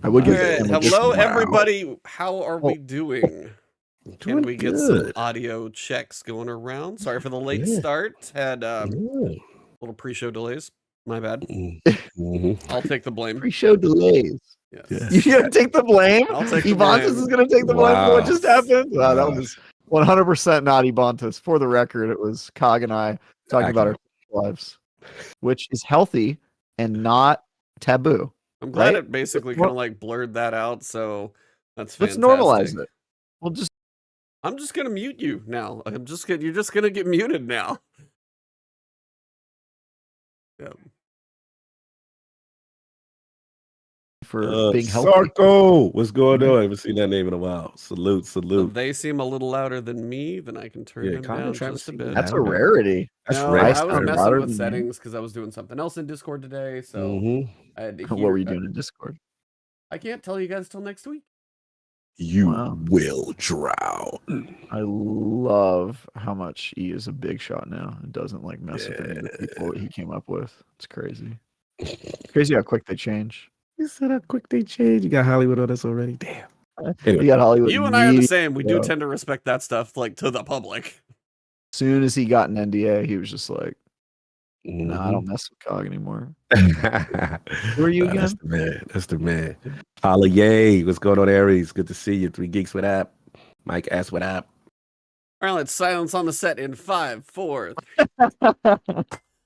I would get Alright, the hello, Wow. everybody. How are we doing? Can we get some good. audio checks going around? Sorry for the late Yeah. start. Had Yeah. little pre-show delays. My bad. Mhm. I'll take the blame. pre-show delays. Yes. Yeah. You're gonna take the blame? I'll take the Ebontis blame. is gonna take the blame for what Wow. just happened? Wow, that Wow. was 100% not Ebontis. For the record, it was Cog and I talking about our lives, which is healthy and not taboo. I'm glad Right? it basically Let's kind of like blurred that out, so that's Let's fantastic. normalize it. We'll just I'm just gonna mute you now. You're just gonna get muted now. Yeah. for being healthy. Sarko, what's going on? I haven't seen that name in a while. Salute, If salute. they seem a little louder than me, then I can turn Yeah, them Connor down Travis just a seem bit. That's a louder. rarity. That's No, right. I was Sound messing louder with than you. settings because I was doing something else in Discord today, so Mhm. I had to What hear. were you doing in Discord? I can't tell you guys till next week. You Wow. will drown. I love how much he is a big shot now and doesn't like mess with any of the people that he came up with. It's crazy. Crazy how quick they change. You said how quick they change. You got Hollywood on us already. Damn. Anyway. You got Hollywood. You and I are the immediately- same. We do Yeah. tend to respect that stuff, like to the public. As soon as he got an NDA, he was just like, Mm-hmm. "No, I don't mess with Cog anymore." Who are you That's again? the man. That's the man. Holla, yay. What's going on, Aries? Good to see you. 3 Geeks with app. Mike S with app. All right, let's silence on the set in 5, 4.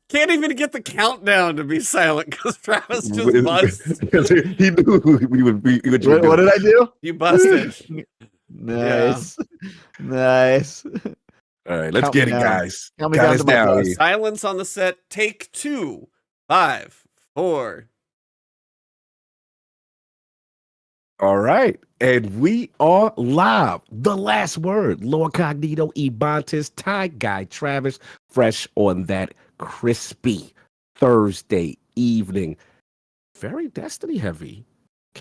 Can't even get the countdown to be silent because Travis just buzzed. He knew we would be. What did I do? You busted. Nice, nice. All right, let's Count get me it, down. guys. Count me Got down us to my down bus. here. Silence on the set. Take 2. 5, 4. All right. And we are live. The last word. LordCognito, Ebontis, Ty Guy, Travis, fresh on that crispy Thursday evening. Very Destiny heavy.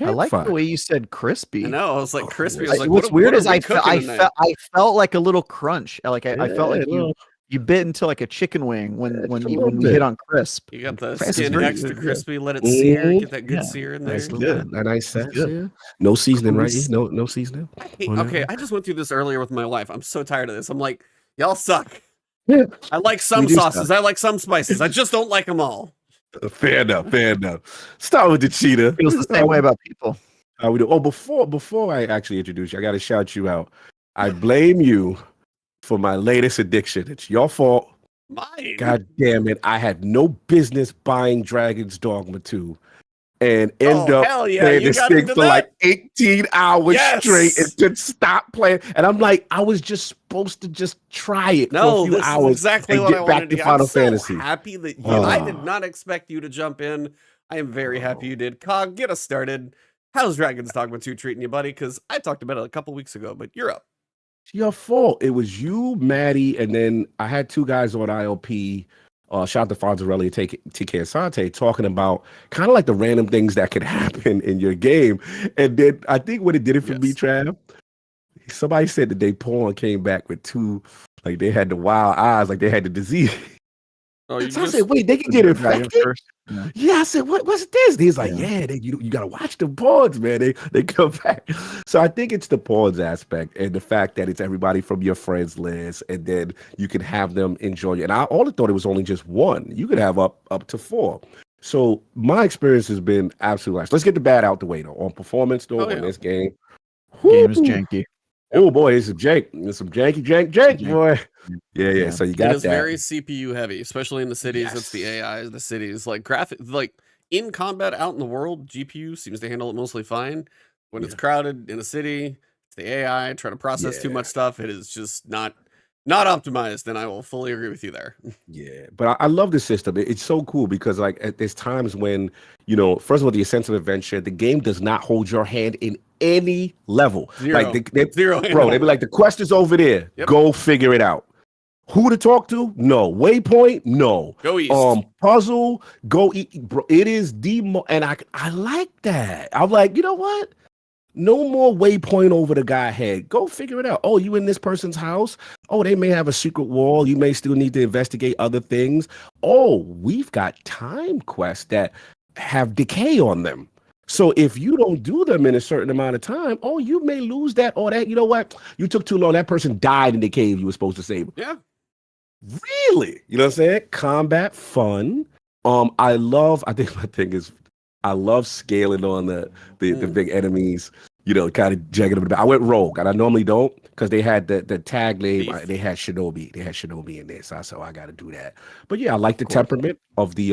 I like the Campfire. way you said crispy. I know. I was like Oh, crispy. I yeah. was like, What's what, weird what is are we I cooking tonight? felt like a little crunch. Like I felt like Yeah, you bit into like a chicken wing when Just a we little hit bit. on crisp. You got the Francis skin very extra good, yeah. crispy. Let it sear. Mhm. Get that good Yeah. sear in there. Nice That's little, good. a nice That's sense, good. yeah. No seasoning, right? Cruise. No seasoning. Okay, I just went through this earlier with my wife. I'm so tired of this. I'm like, y'all suck. Yeah. I like some We do sauces. I like some spices. I just don't like them all. Fair enough. Fair enough. Start with the cheetah. Feels the same way about people. How we do? Oh, before I actually introduce you, I got to shout you out. I blame you for my latest addiction. It's your fault. Mine. God damn it! I had no business buying Dragon's Dogma 2, and end Oh, up hell yeah, playing you this got thing into for that? like 18 hours Yes! straight and just stop playing. And I'm like, I was just supposed to just try it for a No, few this is hours exactly and what get I back wanted to to. Final I'm so Fantasy. happy that I did Oh. not expect you to jump in. I am very happy you did. Cog, get us started. How's Dragon's Dogma 2 treating you, buddy? Because I talked about it a couple weeks ago, but you're up. It's your fault. It was you, Maddie, and then I had 2 guys on ILP. Shout out to Fonzarelli and TK Asante talking about kind of like the random things that could happen in your game. And then I think what it did it for me, Yes. Trav, somebody said that they porn came back with 2, like they had the wild eyes, like they had the disease. Oh, you So I just, said, wait, they can get Dragon infected? first. Yeah, I said, what's this? And he's like, Yeah. yeah, you got to watch the pawns, man. They come back. So I think it's the pawns aspect and the fact that it's everybody from your friends list, and then you can have them enjoy it. And I only thought it was only just 1. You could have up to 4. So my experience has been absolutely nice. Let's get the bad out the way, though. On performance, though, Oh, on yeah. this game. Game is whoo, janky. Oh, boy, it's some jank. It's some janky, Janky. boy. Yeah. Yeah. So you it got is that. very CPU heavy, especially in the cities. It's the Yes. AI, the cities. Like graphic, like in combat out in the world, GPU seems to handle it mostly fine. When it's Yeah. crowded in a city, it's the AI trying to process too Yeah. much stuff. It is just not optimized, and I will fully agree with you there. Yeah, but I love the system. It's so cool because like there's times when, first of all, the sense of adventure, the game does not hold your hand in any level. Zero. Like they Zero. bro, they be like, the quest is over there. Yep. Go figure it out. Who to talk to? No. Waypoint? No. Go east. Puzzle? Go eat. Bro, it is and I like that. I'm like, you know what? No more waypoint over the guy head. Go figure it out. Oh, you in this person's house? Oh, they may have a secret wall. You may still need to investigate other things. Oh, we've got time quests that have decay on them. So if you don't do them in a certain amount of time, oh, you may lose that or that. You know what? You took too long. That person died in the cave you were supposed to save. Yeah. Really? You know what I'm saying? Combat fun. I think my thing is I love scaling on the big enemies, you know, kind of jagging them. I went rogue, and I normally don't because they had the tag name. They had Shinobi. They had Shinobi in there, so I got to do that. But yeah, I like the temperament of the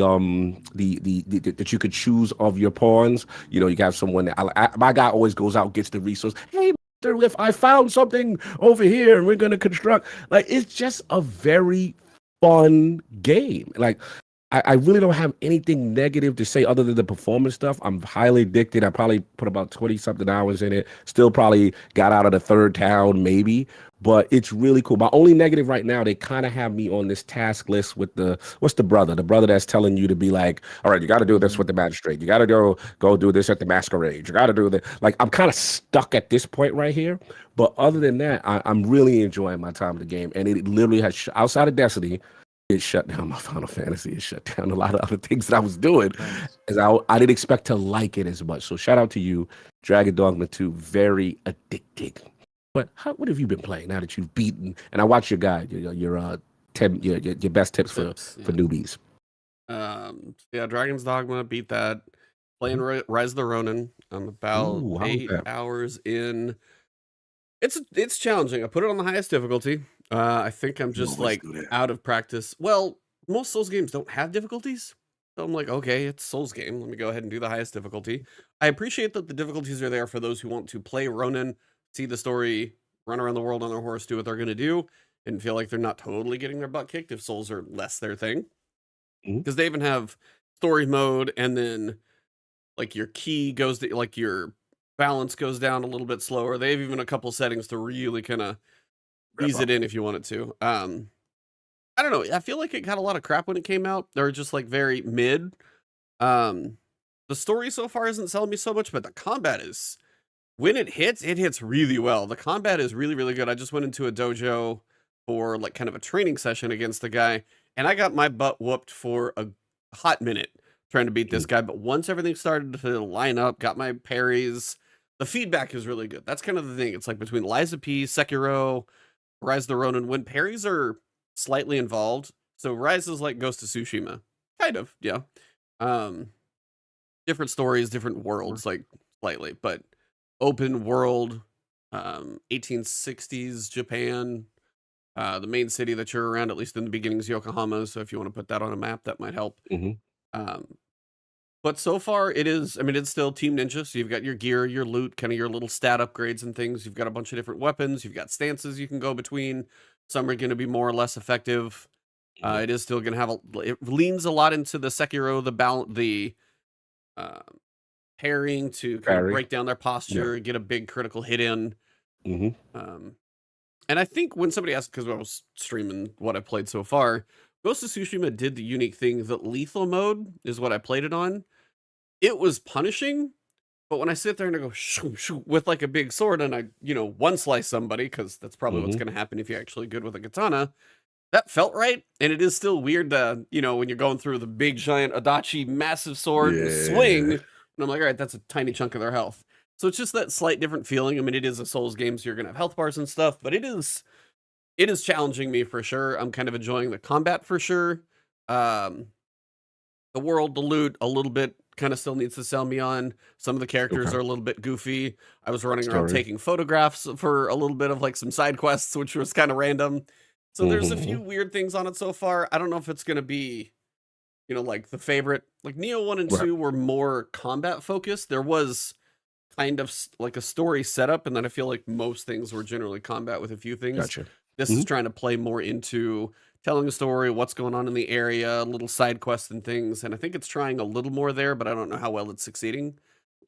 that you could choose of your pawns. You know, you got someone that my guy always goes out, gets the resource. Hey, if I found something over here and we're gonna construct, like, it's just a very fun game. Like, I really don't have anything negative to say other than the performance stuff. I'm highly addicted. I probably put about 20 something hours in it. Still probably got out of the third town, maybe. But it's really cool. My only negative right now, they kind of have me on this task list with what's the brother that's telling you to be like, all right, you got to do this with the magistrate. You got to go do this at the masquerade. You got to do that. Like, I'm kind of stuck at this point right here. But other than that, I'm really enjoying my time in the game. And it literally has, outside of Destiny, it shut down my Final Fantasy. It shut down a lot of other things that I was doing, as I didn't expect to like it as much. So shout out to you, Dragon Dogma 2, very addicting. But what have you been playing now that you've beaten? And I watched your guide, your best tips for newbies. Yeah, Dragon's Dogma, beat that. Playing Rise of the Ronin. I'm about 8 hours in. It's challenging. I put it on the highest difficulty. I think I'm just like out of practice. Well, most Souls games don't have difficulties. So I'm like, okay, it's a Souls game. Let me go ahead and do the highest difficulty. I appreciate that the difficulties are there for those who want to play Ronin, see the story, run around the world on their horse, do what they're going to do, and feel like they're not totally getting their butt kicked if Souls are less their thing. Because they even have story mode, and then like your key goes to, like, your balance goes down a little bit slower. They have even a couple settings to really kind of ease it in if you wanted to. I don't know. I feel like it got a lot of crap when it came out. They're just like very mid. The story so far isn't selling me so much, but the combat is, when it hits really well. The combat is really, really good. I just went into a dojo for like kind of a training session against the guy, and I got my butt whooped for a hot minute trying to beat this guy. But once everything started to line up, got my parries, the feedback is really good. That's kind of the thing. It's like between Liza P, Sekiro, Rise of the Ronin, when parries are slightly involved. So Rise is like Ghost of Tsushima. Kind of, yeah. Different stories, different worlds, like slightly, but open world, 1860s Japan. The main city that you're around, at least in the beginning, is Yokohama. So if you want to put that on a map, that might help. But so far it is, I mean, it's still Team Ninja. So you've got your gear, your loot, kind of your little stat upgrades and things. You've got a bunch of different weapons. You've got stances you can go between. Some are going to be more or less effective. It is still going to have it leans a lot into the Sekiro, the parrying to kind of break down their posture, get a big critical hit in. And I think when somebody asked, because I was streaming what I played so far, Ghost of Tsushima did the unique thing that lethal mode is what I played it on. It was punishing, but when I sit there and I go shoo, shoo, with like a big sword and I, one slice somebody, because that's probably what's going to happen if you're actually good with a katana, that felt right. And it is still weird to, when you're going through the big giant Adachi massive sword and swing, and I'm like, all right, that's a tiny chunk of their health. So it's just that slight different feeling. I mean, it is a Souls game, so you're going to have health bars and stuff, but it is challenging me for sure. I'm kind of enjoying the combat for sure. The world, the loot, a little bit kind of still needs to sell me on. Some of the characters are a little bit goofy. I was running around taking photographs for a little bit of like some side quests, which was kind of random. So there's a few weird things on it so far. I don't know if it's going to be, like the favorite. Like Neo 1 and 2 were more combat focused. There was kind of like a story setup, and then I feel like most things were generally combat with a few things. Gotcha. This is trying to play more into telling a story, what's going on in the area, little side quests and things. And I think it's trying a little more there, but I don't know how well it's succeeding.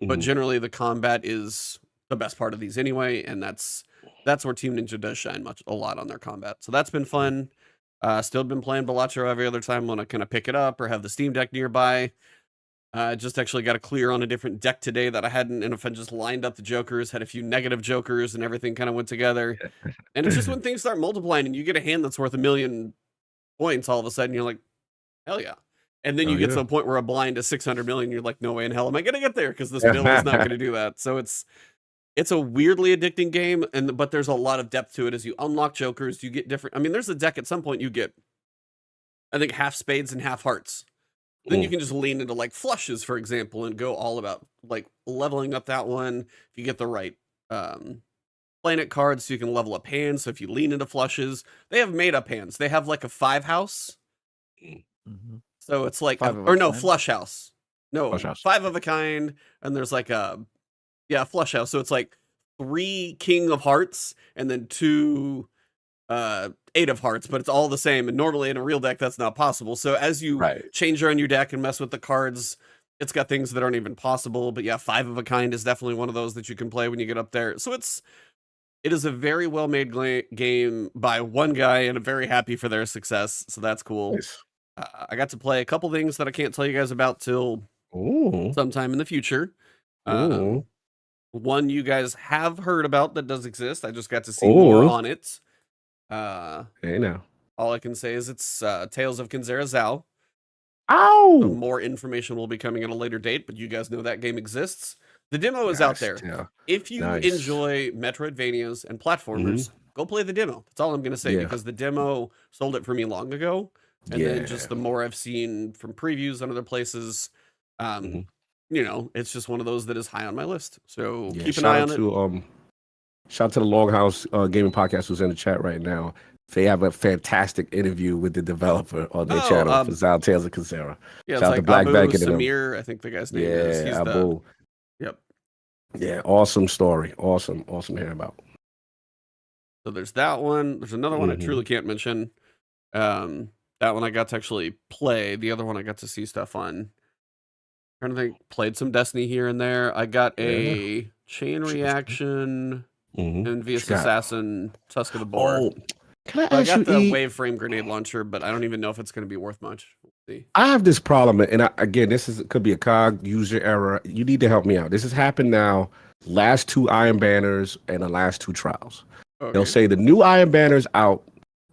But generally the combat is the best part of these anyway. And that's where Team Ninja does shine a lot on their combat. So that's been fun. Still been playing Balatro every other time when I kind of pick it up or have the Steam Deck nearby. Just actually got a clear on a different deck today that I hadn't, and if I just lined up the jokers, had a few negative jokers, and everything kind of went together. And it's just when things start multiplying and you get a hand that's worth 1 million points, all of a sudden you're like, hell yeah. And then you get to a point where a blind is 600 million. You're like, no way in hell am I going to get there because this build is not going to do that. So it's a weirdly addicting game, but there's a lot of depth to it as you unlock jokers. You get different. I mean, there's a deck at some point you get, I think, half spades and half hearts. Then you can just lean into like flushes, for example, and go all about like leveling up that one. If you get the right planet cards, so you can level up hands. So if you lean into flushes, they have made up hands. They have like a 5 house. So it's like, flush house. No, flush house. 5 of a kind. And there's like flush house. So it's like 3 king of hearts and then 2 8 of hearts, but it's all the same. And normally in a real deck, that's not possible. So as you change around your deck and mess with the cards, it's got things that aren't even possible. But yeah, 5 of a kind is definitely one of those that you can play when you get up there. So it is a very well made game by one guy, and I'm very happy for their success. So that's cool. Nice. I got to play a couple things that I can't tell you guys about till sometime in the future. One you guys have heard about that does exist. I just got to see more on it. Hey now. All I can say is it's Tales of Kinzera Zao. Ow! So more information will be coming at a later date, but you guys know that game exists. The demo is out there. Yeah. If you enjoy Metroidvanias and platformers, go play the demo. That's all I'm going to say, because the demo sold it for me long ago. And then just the more I've seen from previews on other places, you know, it's just one of those that is high on my list. So keep an eye on it. Shout out to the Longhouse Gaming Podcast who's in the chat right now. They have a fantastic interview with the developer on their channel for Zao Tales of Kinzera. Yeah, it's like Black Abu Samir, I think the guy's name is. He's Abu. Yeah, awesome story. Awesome to hear about. So there's that one. There's another one I truly can't mention. That one I got to actually play. The other one I got to see stuff on. Trying to think, played some Destiny here and there. I got a Chain Reaction, Envious Assassin, Tusk of the Boar. I got the wave frame grenade launcher, but I don't even know if it's going to be worth much. We'll see. I have this problem, and again, could be a COG user error. You need to help me out. This has happened now. Last 2 Iron Banners and the last 2 trials. Okay. They'll say the new Iron Banner's out,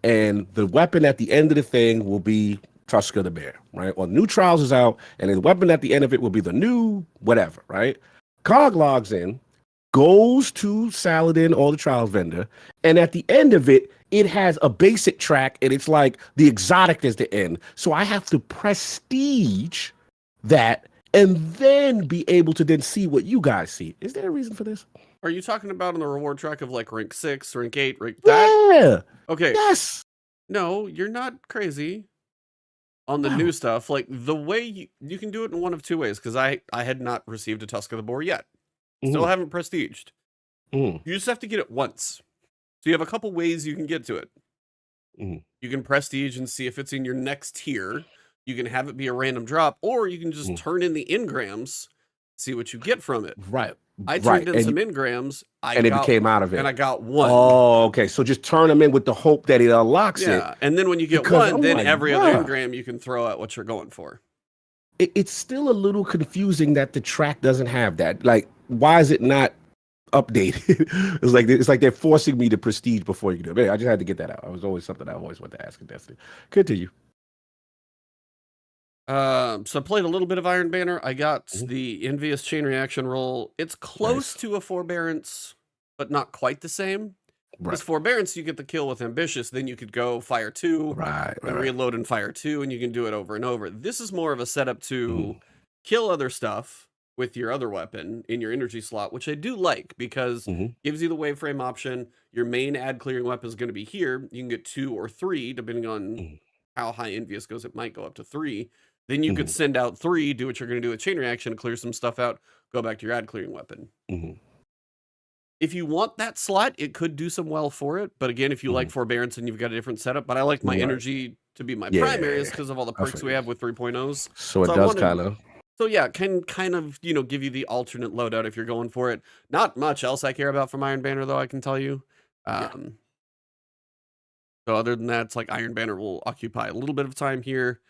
and the weapon at the end of the thing will be Tusk of the Bear, right? Or new trials is out, and the weapon at the end of it will be the new whatever, right? COG logs in, goes to Saladin or the trials vendor, and at the end of it, it has a basic track, and it's like the exotic is the end. So I have to prestige that and then be able to then see what you guys see. Is there a reason for this? Are you talking about on the reward track of like rank 6, rank 8, rank that? Yeah. Okay. Yes. No, you're not crazy on the new stuff. Like the way you can do it in one of 2 ways, because I had not received a Tusk of the Boar yet. Still haven't prestiged. You just have to get it once. So you have a couple ways you can get to it. You can prestige and see if it's in your next tier. You can have it be a random drop, or you can just turn in the engrams, see what you get from it. Right. I turned in some engrams. It came out of it. And I got 1. Oh, okay. So just turn them in with the hope that it unlocks it. Yeah. And then when you get 1, then every other engram you can throw at what you're going for. It's still a little confusing that the track doesn't have that. Like, why is it not updated? It's like they're forcing me to prestige before you do it. I just had to get that out. It was always something I always wanted to ask in Destiny. Continue. So I played a little bit of Iron Banner. I got the Envious Chain Reaction roll. It's close to a Forbearance, but not quite the same. Because Forbearance, you get the kill with Ambitious, then you could go fire 2, and reload and fire 2, and you can do it over and over. This is more of a setup to kill other stuff with your other weapon in your energy slot, which I do like, because gives you the wave frame option. Your main ad clearing weapon is going to be here. You can get 2 or 3, depending on how high Envious goes. It might go up to 3. Then you could send out 3, do what you're going to do with Chain Reaction, clear some stuff out, go back to your ad clearing weapon. If you want that slot, it could do some well for it. But again, if you like Forbearance and you've got a different setup, but I like my energy to be my primaries because of all the perks we have with 3.0s. So it does kind of. So yeah, can kind of, you know, give you the alternate loadout if you're going for it. Not much else I care about from Iron Banner, though, I can tell you. So other than that, it's like Iron Banner will occupy a little bit of time here.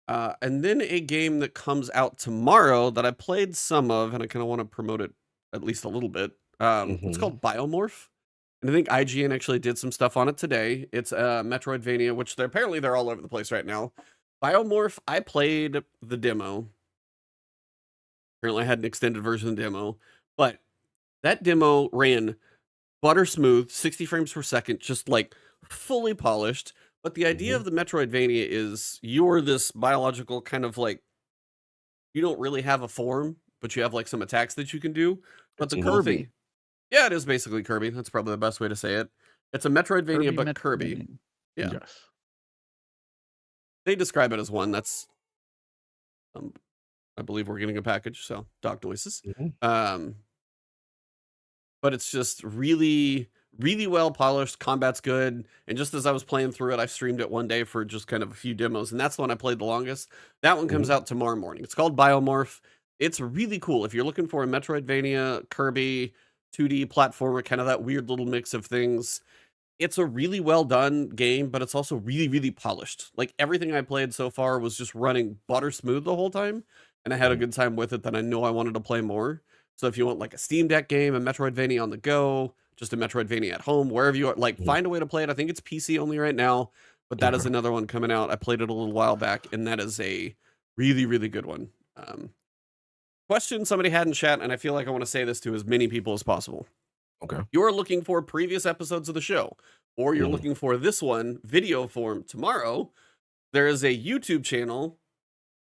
And then a game that comes out tomorrow that I played some of, and I kind of want to promote it at least a little bit. It's called Biomorph. And I think IGN actually did some stuff on it today. It's Metroidvania, which they're all over the place right now. Biomorph, I played the demo. Apparently I had an extended version of the demo, but that demo ran butter smooth, 60 frames per second, just like fully polished. But the idea of the Metroidvania is you're this biological kind of like, you don't really have a form, but you have like some attacks that you can do. But It's the cool Kirby. thing, yeah, it is basically Kirby. That's probably the best way to say it. It's a Metroidvania, but Kirby. Metroidvania. Yeah. Yes. They describe it as one. That's, I believe we're getting a package, so dog noises. But it's just really, really well polished. Combat's good. And just as I was playing through it, I streamed it one day for just kind of a few demos. And that's the one I played the longest. That one comes out tomorrow morning. It's called Biomorph. It's really cool. If you're looking for a Metroidvania, Kirby, 2D platformer, kind of that weird little mix of things, it's a really well done game, but it's also really, really polished. Like everything I played so far was just running butter smooth the whole time. And I had a good time with it that I know I wanted to play more. So if you want like a Steam Deck game, a Metroidvania on the go, just a Metroidvania at home, wherever you are, like find a way to play it. I think it's PC only right now, but that is another one coming out. I played it a little while back, and that is a really, really good one. Question somebody had in chat, and I feel like I want to say this to as many people as possible. Okay. You're looking for previous episodes of the show, or you're looking for this one video form tomorrow. There is a YouTube channel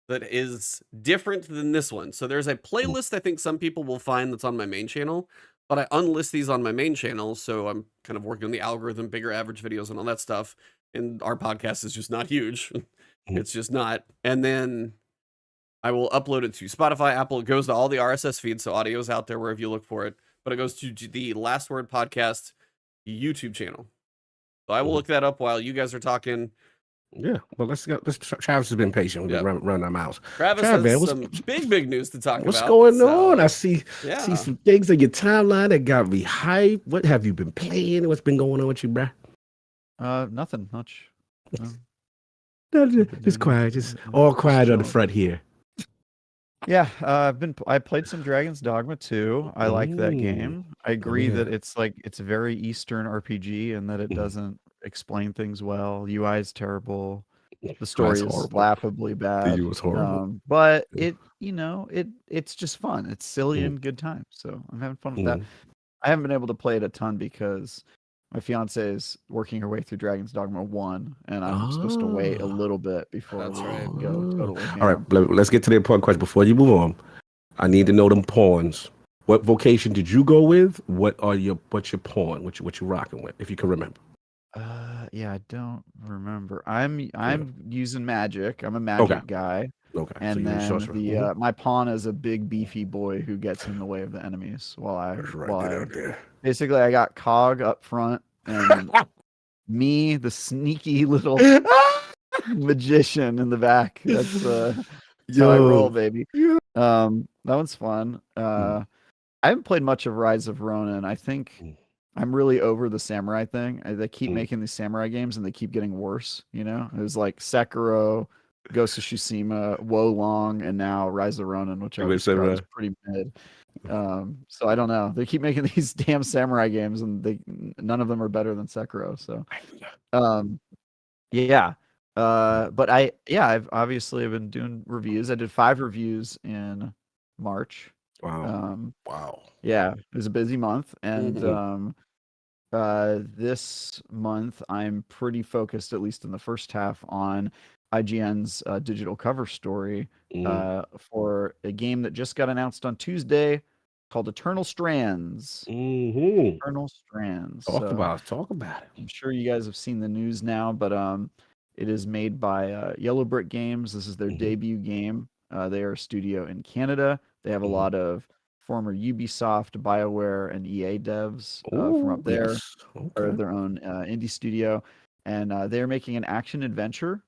that is different than this one. So there's a playlist I think some people will find that's on my main channel, but I unlist these on my main channel. So I'm kind of working on the algorithm, bigger average videos and all that stuff. And our podcast is just not huge. It's just not. And then I will upload it to Spotify, Apple. It goes to all the RSS feeds. So audio's out there wherever you look for it, but it goes to the Last Word Podcast YouTube channel. So I will look that up while you guys are talking. Yeah, well, let's go. Travis has been patient. We're gonna run our mouths. Travis has some big news to talk about. What's going on? I see some things on your timeline that got me hyped. What have you been playing? What's been going on with you, bruh? Nothing much. No, just quiet, just all quiet on the front here. Yeah, I played some Dragon's Dogma 2. I like that game. I agree that it's a very Eastern RPG and that it doesn't explain things well. UI is terrible. The story is laughably bad. The UI was horrible. But it's just fun. It's silly and good time. So I'm having fun with that. I haven't been able to play it a ton because my fiance is working her way through Dragon's Dogma 1, and I'm supposed to wait a little bit before I go totally. All right, let's get to the important question. Before you move on, I need to know them pawns. What vocation did you go with? What's your pawn? What you rocking with, if you can remember? Yeah, I don't remember. I'm using magic. I'm a magic guy. Okay. And so then my pawn is a big beefy boy who gets in the way of the enemies basically I got Cog up front and me, the sneaky little magician in the back. That's how I roll, baby. That one's fun. I haven't played much of Rise of Ronin. I think I'm really over the samurai thing. They keep making these samurai games and they keep getting worse. It was like Sekiro, Ghost of Tsushima, Wo Long, and now Rise of Ronin, which I was pretty mid. So I don't know. They keep making these damn samurai games, and none of them are better than Sekiro. So, but I've obviously been doing reviews. I did 5 reviews in March. Wow. Yeah, it was a busy month, and this month I'm pretty focused, at least in the first half, on IGN's digital cover story for a game that just got announced on Tuesday called Eternal Strands. Eternal Strands. Talk about it. I'm sure you guys have seen the news now, but it is made by Yellow Brick Games. This is their debut game. They are a studio in Canada. They have a lot of former Ubisoft, BioWare, and EA devs from up there, or their own indie studio. And they're making an action adventure.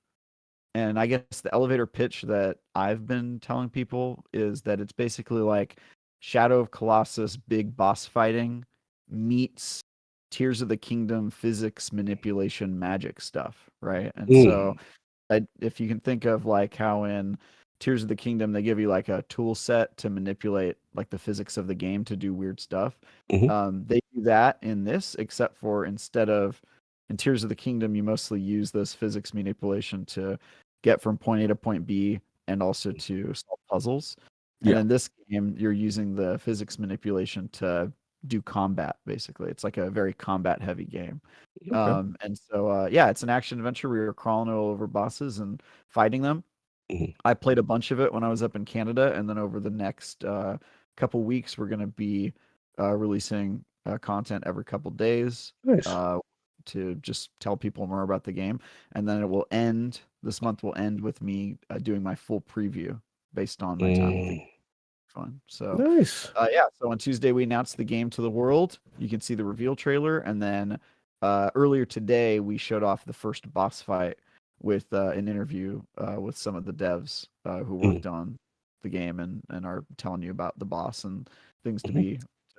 And I guess the elevator pitch that I've been telling people is that it's basically like Shadow of Colossus big boss fighting meets Tears of the Kingdom physics manipulation magic stuff, right? And so if you can think of like how in Tears of the Kingdom they give you like a tool set to manipulate like the physics of the game to do weird stuff. They do that in this, except for instead of in Tears of the Kingdom you mostly use this physics manipulation to get from point A to point B and also to solve puzzles. And Yeah. in this game, you're using the physics manipulation to do combat, basically. It's like a very combat heavy game. Okay. And so, yeah, it's an action adventure where you're crawling all over bosses and fighting them. I played a bunch of it when I was up in Canada, and then over the next couple weeks, we're going to be releasing content every couple days Nice. to just tell people more about the game. And then it will end, this month will end with me doing my full preview based on my time with the game. Fun. So Nice. yeah, so on Tuesday we announced the game to the world. You can see the reveal trailer, and then earlier today we showed off the first boss fight with an interview with some of the devs who worked on the game and are telling you about the boss and things to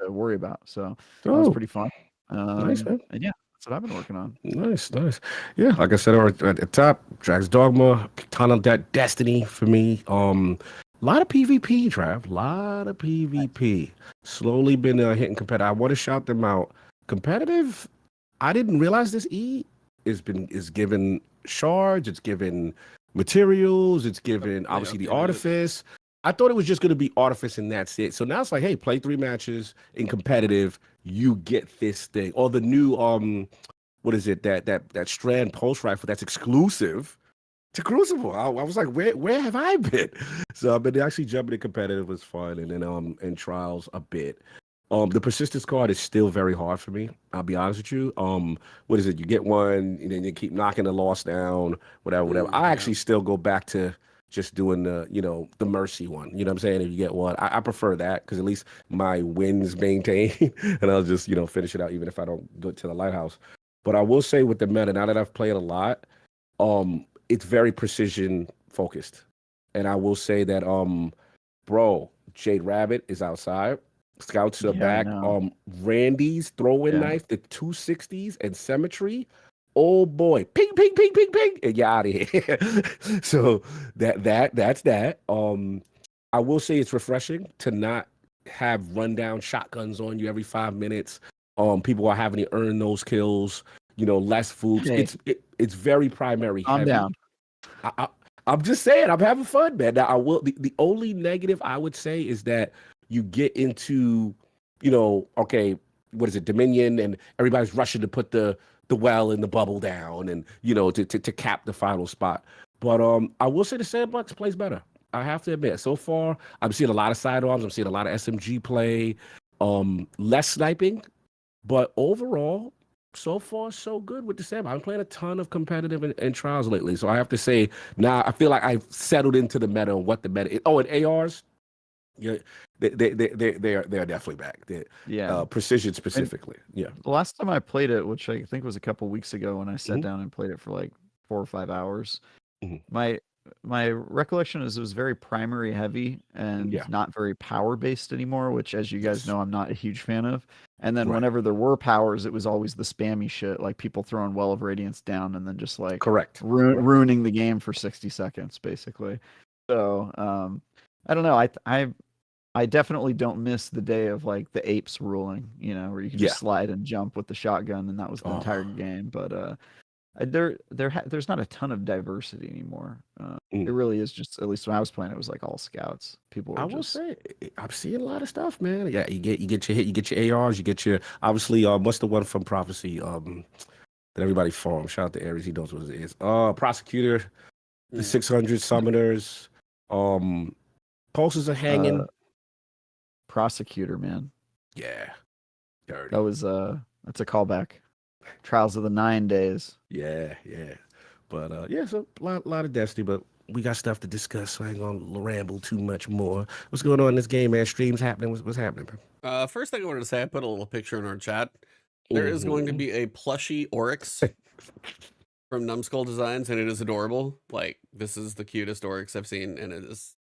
worry about. So that was pretty fun. Nice, man. And yeah, that's what I've been working on. Nice. Yeah, like I said at the top, Dragon's Dogma, ton of that Destiny for me. A lot of PvP, Trav. A lot of PvP. Slowly been hitting competitive. I want to shout them out. Competitive, I didn't realize this is given shards, it's given materials, it's given obviously the artifice. I thought it was just going to be artifice and that's it. So now it's like, hey, play 3 matches in competitive, you get this thing. Or the new what is it, that Strand pulse rifle that's exclusive to Crucible. I was like, where have I been? So I've been actually jumping in competitive was fun, and then in trials a bit. The persistence card is still very hard for me. I'll be honest with you. What is it? You get one, and then you keep knocking the loss down, whatever. I actually still go back to just doing the mercy one. You know what I'm saying? If you get one, I prefer that because at least my wins maintain, and I'll just finish it out even if I don't go to the lighthouse. But I will say with the meta, now that I've played a lot, it's very precision focused. And I will say that bro, Jade Rabbit is outside. Scouts are back. Randy's throwing knife, the 260s and Symmetry. Oh boy, ping, ping, ping, ping, ping, and you're out of here. So that's that. I will say it's refreshing to not have rundown shotguns on you every 5 minutes. People are having to earn those kills. Less food. Hey. It's very primary Calm heavy. down. I'm just saying, I'm having fun, man. Now I will. The only negative I would say is that you get into, okay, what is it, Dominion, and everybody's rushing to put the well and the bubble down, and to cap the final spot. But I will say the sandbox plays better. I have to admit. So far, I'm seeing a lot of sidearms. I'm seeing a lot of SMG play. Less sniping, but overall, so far so good with the sandbox. I'm playing a ton of competitive and trials lately, so I have to say now I feel like I've settled into the meta and what the meta is. Oh, and ARs. Yeah, they're definitely back. Precision specifically. The last time I played it, which I think was a couple weeks ago, when I sat down and played it for like 4 or 5 hours, my recollection is it was very primary heavy and not very power based anymore. Which, as you guys know, I'm not a huge fan of. And then whenever there were powers, it was always the spammy shit, like people throwing Well of Radiance down and then just like ruining the game for 60 seconds, basically. So I don't know. I definitely don't miss the day of like the apes ruling, where you can just slide and jump with the shotgun, and that was the entire game. But there's not a ton of diversity anymore. It really is just, at least when I was playing, it was like all scouts. People were will say I'm seeing a lot of stuff, man. Yeah, you get your hit, you get your ARs, you get your obviously what's the one from Prophecy that everybody farms. Shout out to Ares, he knows what it is. Prosecutor, the 600 summoners, pulses are hanging. Prosecutor, man. Yeah. Dirty. That was that's a callback. Trials of the 9 days. Yeah. But so a lot of Destiny, but we got stuff to discuss, so I ain't gonna ramble too much more. What's going on in this game, man? Streams happening? What's happening, bro? First thing I wanted to say, I put a little picture in our chat. There is going to be a plushie Oryx from Numbskull Designs, and it is adorable. Like, this is the cutest Oryx I've seen, and it is.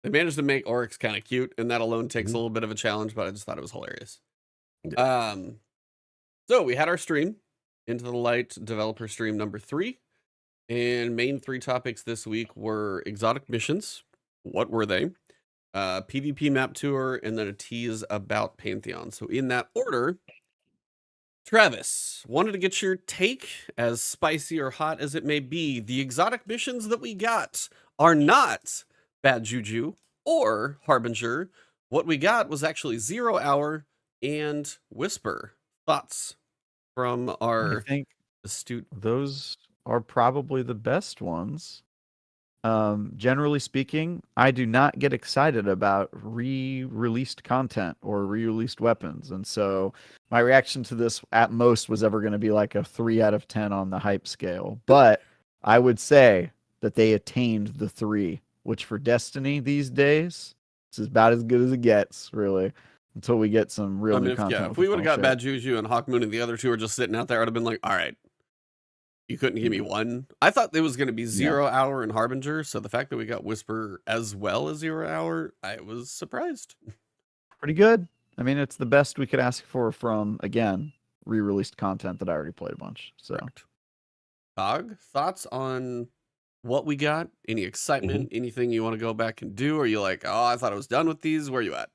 They managed to make Oryx kind of cute, and that alone takes a little bit of a challenge, but I just thought it was hilarious. Yeah. So we had our stream, Into the Light developer stream number 3, and main 3 topics this week were exotic missions. What were they? PvP map tour, and then a tease about Pantheon. So in that order, Travis, wanted to get your take, as spicy or hot as it may be. The exotic missions that we got are not Bad Juju or Harbinger. What we got was actually 0 Hour and Whisper. Thoughts from I our think astute. those are probably the best ones. Generally speaking, I do not get excited about re-released content or re-released weapons. And so my reaction to this at most was ever going to be like a 3 out of 10 on the hype scale. But I would say that they attained the 3, which for Destiny these days, it's about as good as it gets, really, until we get some real new content. If we would have got Bad Juju and Hawk Moon and the other two were just sitting out there, I'd have been like, all right. You couldn't give me one. I thought it was going to be 0 Hour and Harbinger. So the fact that we got Whisper as well as 0 Hour, I was surprised. Pretty good. I mean, it's the best we could ask for from, again, re-released content that I already played a bunch. So, Dog, thoughts on what we got? Any excitement? Anything you want to go back and do? Or are you like, oh, I thought I was done with these? Where are you at?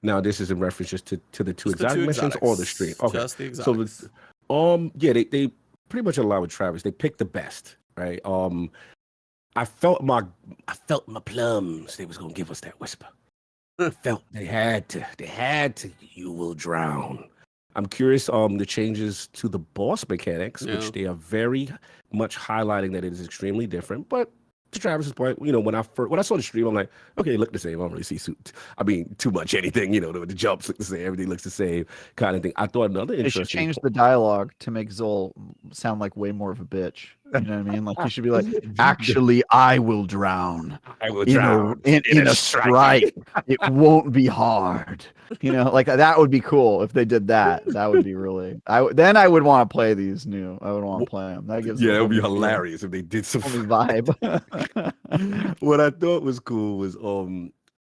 Now, this is in reference just to the two exotic missions or the stream. Okay. Just the exotics. So, they pretty much aligned with Travis. They picked the best, right? I felt my plums. They was gonna give us that Whisper. I felt they had to. You will drown. I'm curious. The changes to the boss mechanics, which they are very much highlighting that it is extremely different, but. To Travis's point, when I saw the stream, I'm like, okay, look the same. I don't really see too much anything. The jumps look the same, everything looks the same, kind of thing. I thought another interesting. They should change the dialogue to make Zol sound like way more of a bitch. You know what I mean? Like, you should be like, actually, I will drown. I will drown in a strike. It won't be hard. Like that would be cool if they did that. That would be really. Then I would want to play these new. I would want to play them. That gives. Yeah, it would be hilarious if they did some vibe. What I thought was cool was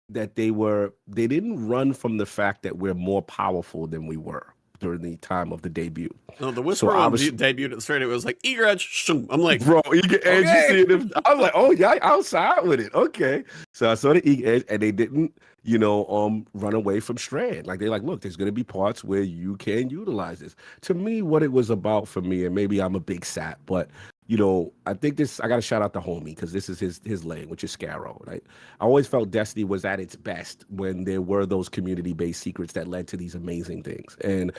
that they didn't run from the fact that we're more powerful than we were during the time of the debut. No, the Whisper debuted at straight. It was like Eager Edge. I'm like, bro, Eager Edge. Okay. You see it? I was like, oh yeah, outside with it. Okay, so I saw the Eager Edge, and they didn't, run away from Strand. Like they're like, look, there's gonna be parts where you can utilize this. To me, what it was about for me, and maybe I'm a big sap, but. I think I got to shout out the homie because this is his lane, which is Scarrow, right? I always felt Destiny was at its best when there were those community-based secrets that led to these amazing things. And,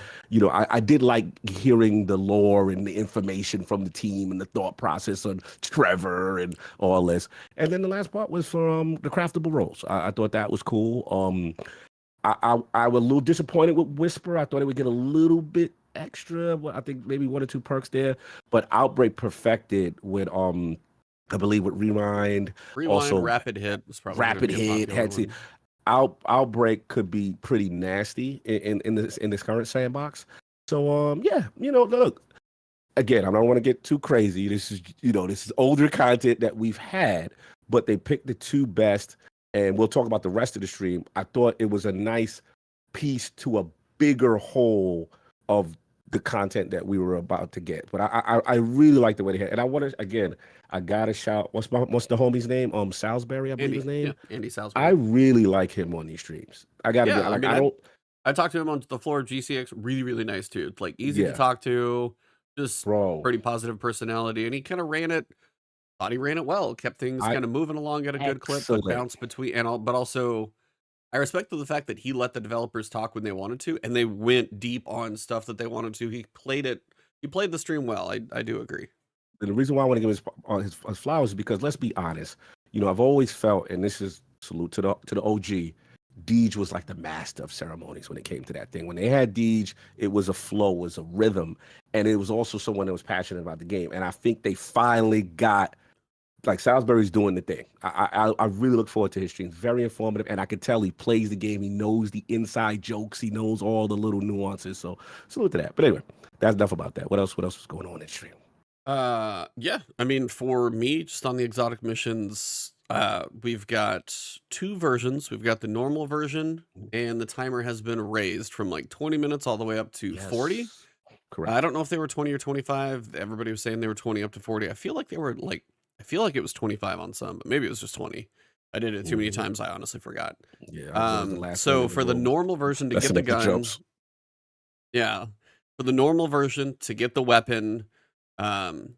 I did like hearing the lore and the information from the team and the thought process on Trevor and all this. And then the last part was for the craftable roles. I thought that was cool. I was a little disappointed with Whisper. I thought it would get a little bit extra. I think maybe 1 or 2 perks there, but Outbreak perfected with I believe with Rewind also Rapid Hit was probably Rapid Hit had to Outbreak could be pretty nasty in this current sandbox. So look, again, I don't want to get too crazy. This is older content that we've had, but they picked the 2 best, and we'll talk about the rest of the stream. I thought it was a nice piece to a bigger whole of the content that we were about to get. But I really like the way they had. And I gotta shout, what's the homie's name? Salisbury, I believe his name. Yeah, Andy Salisbury. I really like him on these streams. I talked to him on the floor of GCX. Really, really nice dude. Like easy to talk to, just pretty positive personality. And he kind of thought he ran it well, kept things kind of moving along at a good clip, but bounced between but also I respect the fact that he let the developers talk when they wanted to, and they went deep on stuff that they wanted to. He played the stream well. I do agree. And the reason why I want to give his flowers is because, let's be honest, I've always felt, and this is salute to the OG, Deej was like the master of ceremonies when it came to that thing. When they had Deej, it was a flow, it was a rhythm, and it was also someone that was passionate about the game. And I think they finally got. Like Salisbury's doing the thing. I really look forward to his streams. Very informative, and I can tell he plays the game. He knows the inside jokes. He knows all the little nuances. So salute to that. But anyway, that's enough about that. What else was going on in stream? Yeah. I mean, for me, just on the exotic missions, we've got 2 versions. We've got the normal version, and the timer has been raised from like 20 minutes all the way up to 40. Correct. I don't know if they were 20 or 25. Everybody was saying they were 20 up to 40. I feel like it was 25 on some, but maybe it was just 20. I did it too many times. I honestly forgot. Yeah. So for the normal version to get the guns, yeah, for the normal version to get the weapon, to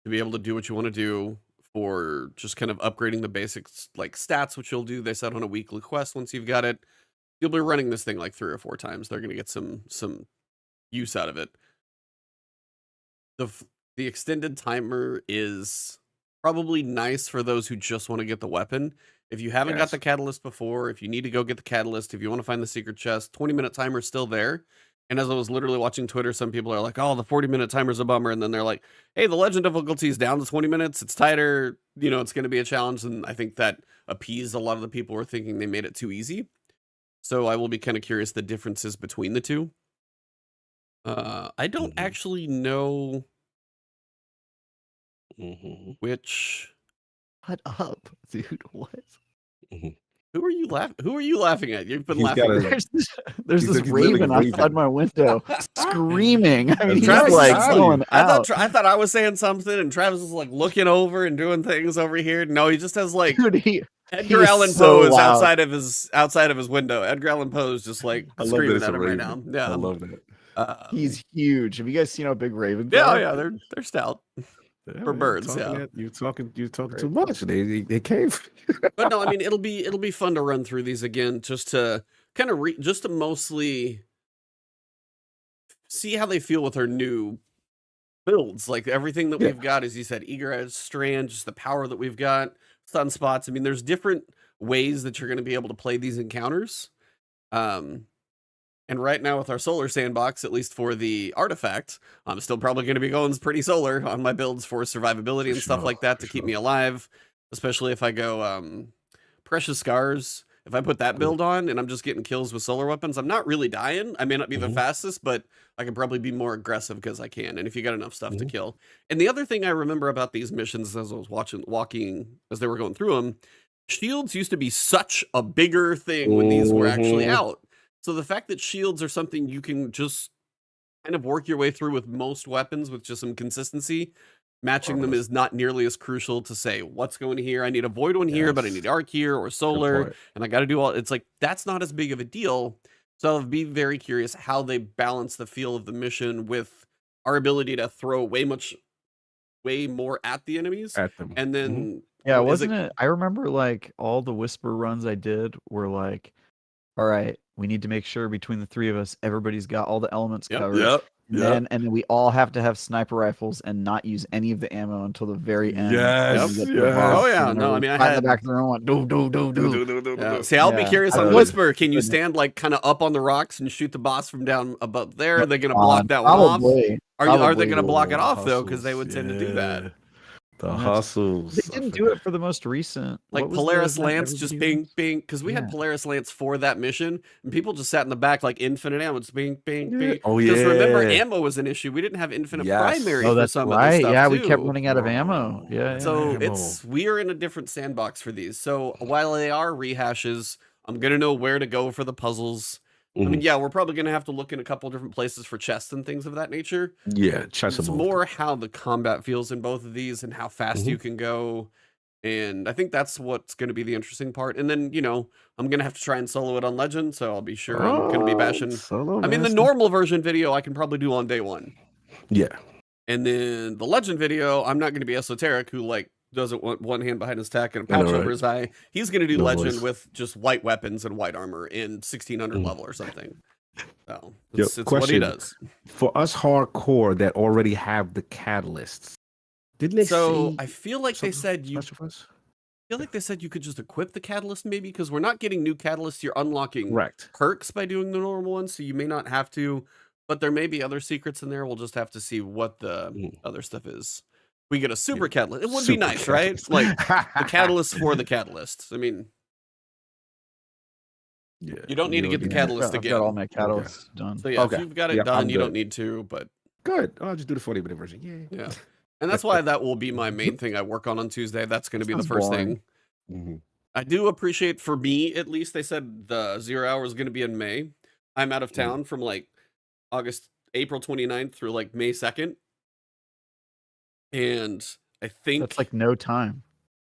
be able to do what you want to do, for just kind of upgrading the basics like stats, which you'll do. They said on a weekly quest. Once you've got it, you'll be running this thing like 3 or 4 times. They're going to get some use out of it. The extended timer is probably nice for those who just want to get the weapon. If you haven't got the catalyst before, if you need to go get the catalyst, if you want to find the secret chest, 20-minute timer is still there. And as I was literally watching Twitter, some people are like, oh, the 40-minute timer's a bummer. And then they're like, hey, the legend difficulty is down to 20 minutes. It's tighter. You know, it's going to be a challenge. And I think that appeased a lot of the people who were thinking they made it too easy. So I will be kind of curious the differences between the two. I don't actually know which... Shut up, dude. What? Who are you laughing at? You've been laughing. There's this raven outside my window screaming. I mean, he's Travis like going out. I thought I was saying something, and Travis was like looking over and doing things over here. No, he just has like Edgar Allan Poe is outside of his window. Edgar Allan Poe is just like screaming at him right now. Yeah, I love that. He's huge. Have you guys seen how big ravens are? are? Yeah, they're stout. For birds, you're talking too much. They came. But no, I mean it'll be fun to run through these again, just to kind of just to mostly see how they feel with our new builds. Like everything that we've got, as you said, Egress, Strand, just the power that we've got, Sunspots. I mean, there's different ways that you're going to be able to play these encounters. And right now with our solar sandbox, at least for the artifact, I'm still probably going to be going pretty solar on my builds for survivability and stuff like that to keep me alive, especially if I go Precious Scars. If I put that build on and I'm just getting kills with solar weapons, I'm not really dying. I may not be the fastest, but I can probably be more aggressive because I can. And if you got enough stuff to kill. And the other thing I remember about these missions as I was walking as they were going through them, shields used to be such a bigger thing when these were actually out. So the fact that shields are something you can just kind of work your way through with most weapons with just some consistency, matching them is not nearly as crucial to say, what's going here? I need a void one here, but I need arc here or solar, and I got to do all. It's like, that's not as big of a deal. So I'll be very curious how they balance the feel of the mission with our ability to throw way more at the enemies. And then, yeah, wasn't it? I remember like all the whisper runs I did were like, all right, we need to make sure between the 3 of us, everybody's got all the elements covered. And then we all have to have sniper rifles and not use any of the ammo until the very end. Oh yeah, no, I mean, I had in the back of the room went do. See, I'll be curious on Whisper. Can you stand like kind of up on the rocks and shoot the boss from down above there? Are they going to block that one off? Are they going to block it off though? Because they would tend to do that. The hustles. They didn't do it for the most recent. Like Polaris Lance, just bing, bing. Because we had Polaris Lance for that mission, and people just sat in the back like infinite ammo. It's bing, bing, bing. Oh yeah. Because remember, ammo was an issue. We didn't have infinite primary for some of this stuff yeah, too. We kept running out of ammo. Yeah. So we are in a different sandbox for these. So while they are rehashes, I'm gonna know where to go for the puzzles. I mean, yeah, we're probably going to have to look in a couple different places for chests and things of that nature. Yeah, chests. It's more how the combat feels in both of these and how fast you can go. And I think that's what's going to be the interesting part. And then, you know, I'm going to have to try and solo it on Legend, so I'll be sure I'm going to be bashing. I mean, the normal version video I can probably do on day 1. Yeah. And then the Legend video, I'm not going to be esoteric who, like, doesn't want one hand behind his tack and a patch over his eye. He's going to do Legend with just white weapons and white armor in 1600 level or something. So it's what he does. For us hardcore that already have the catalysts, didn't they? So I feel like they said you. I feel like they said you could just equip the catalyst maybe because we're not getting new catalysts. You're unlocking perks by doing the normal ones, so you may not have to. But there may be other secrets in there. We'll just have to see what the other stuff is. We get a super catalyst. It would be nice, right? Like the catalyst for the catalyst. I mean, you don't need to get the catalyst again. I've got all my catalysts done. So yeah, if you've got it done, you don't need to. But good. I'll just do the 40-minute version. Yeah. And that's why that will be my main thing I work on Tuesday. That's going to be the first thing. I do appreciate, for me at least, they said the 0 hour is going to be in May. I'm out of town from like April 29th through like May 2nd. And I think that's like no time.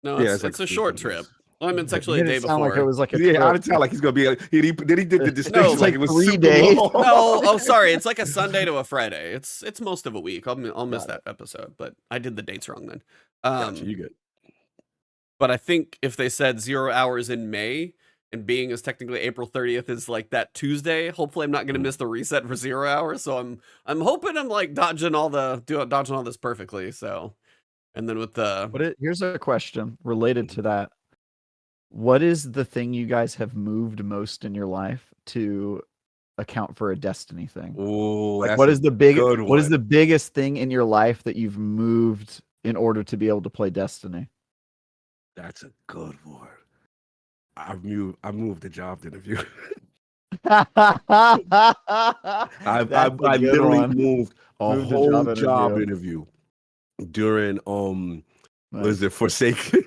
No, it's a short trip. Well, I mean, it's You actually a made day it sound like it before. was like a Yeah, I trip. would tell like he's gonna be. Then he did the distinction it's like like it was 3 super days. long. No, oh, sorry. It's like a Sunday to a Friday. It's most of a week. I'll miss Got that episode, but I did the dates wrong then. Gotcha, you good. But I think if they said 0 hours in May, and being as technically April 30th is like that Tuesday, hopefully I'm not going to miss the reset for 0 hours. So I'm hoping I'm like dodging all this perfectly. So, and then with the Here's a question related to that. What is the thing you guys have moved most in your life to account for a Destiny thing? Oh, Like, what is the what is the biggest thing in your life that you've moved in order to be able to play Destiny? That's a good one. I moved the job interview. I literally moved a whole job interview during was it Forsaken?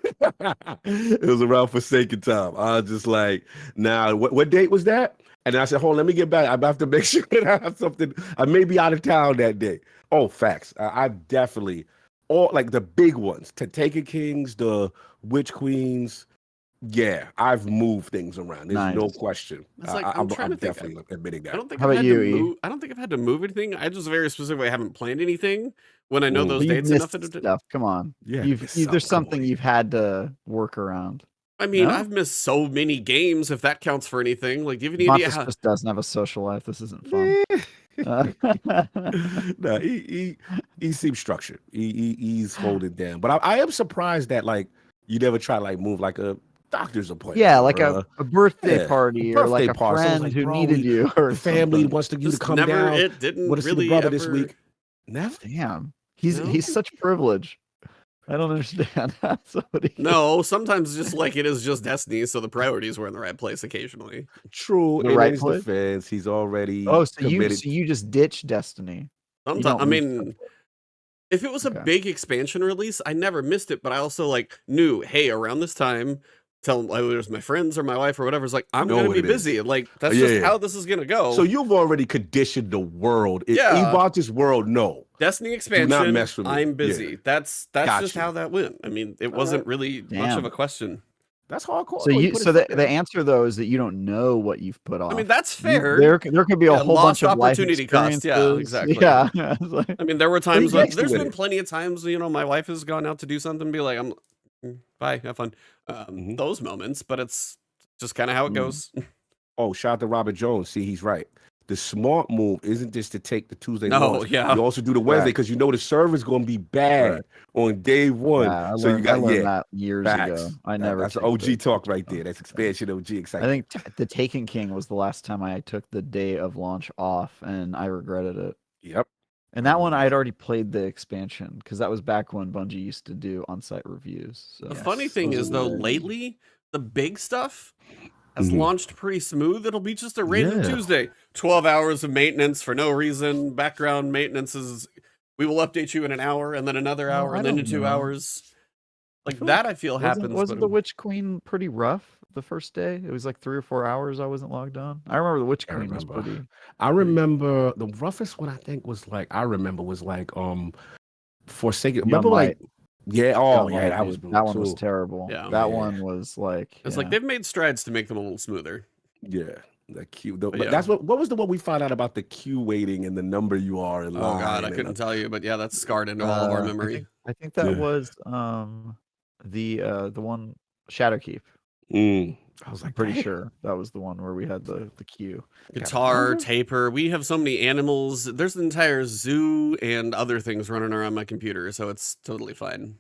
It was around Forsaken time. I was just like, now what date was that? And I said, hold on, let me get back. I have to make sure that I have something. I may be out of town that day. Oh, facts. I've definitely all like the big ones, Taken Kings, the Witch Queens. Yeah, I've moved things around. There's no question. It's like, I'm trying to think. definitely admitting that. I don't think How I've about had you, to E? move. I don't think I've had to move anything. I just very specifically haven't planned anything when I know those You've dates enough. missed stuff. Come on. Yeah, There's something you've had to work around. I mean, No? I've missed so many games, if that counts for anything. Like, do you have any idea Montes how... just doesn't have a social life. This isn't fun. No, he seems structured. He's holding down. But I am surprised that like you never try to like move like a doctor's appointment. Yeah, like a birthday party or like a party. So friend like, who bro, needed you or family something. wants you to come never, down. It didn't Want to really see the brother ever... this week. Never. Damn. He's No? such privilege. I don't understand how somebody. No, sometimes just like it is just Destiny, so the priorities were in the right place occasionally. True. The In right his place? defense, he's already Oh, so committed. you just ditch Destiny. Sometimes, I mean, if it was a big expansion release, I never missed it, but I also like knew, hey, around this time, tell whether it was my friends or my wife or whatever, it's like, I'm going to be busy. Like, that's just how this is going to go. So you've already conditioned the world. Yeah. Ebontis world, no. Destiny expansion, Do not mess with me. I'm busy. Yeah. That's just how that went. I mean, it wasn't really much of a question. That's hardcore. So the answer though is that you don't know what you've put off. I mean, that's fair. There could be a whole bunch of opportunity cost. Yeah, exactly. Yeah. I mean, there were times there's been plenty of times, you know, my wife has gone out to do something and be like, bye, have fun. Those moments, but it's just kind of how it goes. Oh, shout out to Robert Jones. See, he's right. The smart move isn't just to take the Tuesday. You also do the Wednesday because you know the server's going to be bad on day one. Yeah, I learned that years ago. I never. That's OG talk right there. That's expansion OG excitement. I think the Taken King was the last time I took the day of launch off, and I regretted it. Yep. And that one I had already played the expansion because that was back when Bungie used to do on-site reviews. So. The funny thing is, though, lately the big stuff has launched pretty smooth. It'll be just a random Tuesday. 12 hours of maintenance for no reason. Background maintenance is, we will update you in an hour, and then another hour, and then in 2 hours. Like that, I feel happens. Wasn't the Witch Queen pretty rough the first day? It was like 3 or 4 hours I wasn't logged on. I remember the Witch Queen was pretty. I remember the roughest one I think was Forsaken. Remember like. Yeah, that one was terrible. Yeah. That one was like it's like they've made strides to make them a little smoother. Yeah, the queue. But that's what was the one we found out about the queue waiting and the number you are in line. Oh god, I couldn't tell you, but yeah, that's scarred into all of our memory. I think that was the one Shadowkeep. I was like pretty sure that was the one where we had the queue. Guitar, taper. We have so many animals. There's an entire zoo and other things running around my computer, so it's totally fine.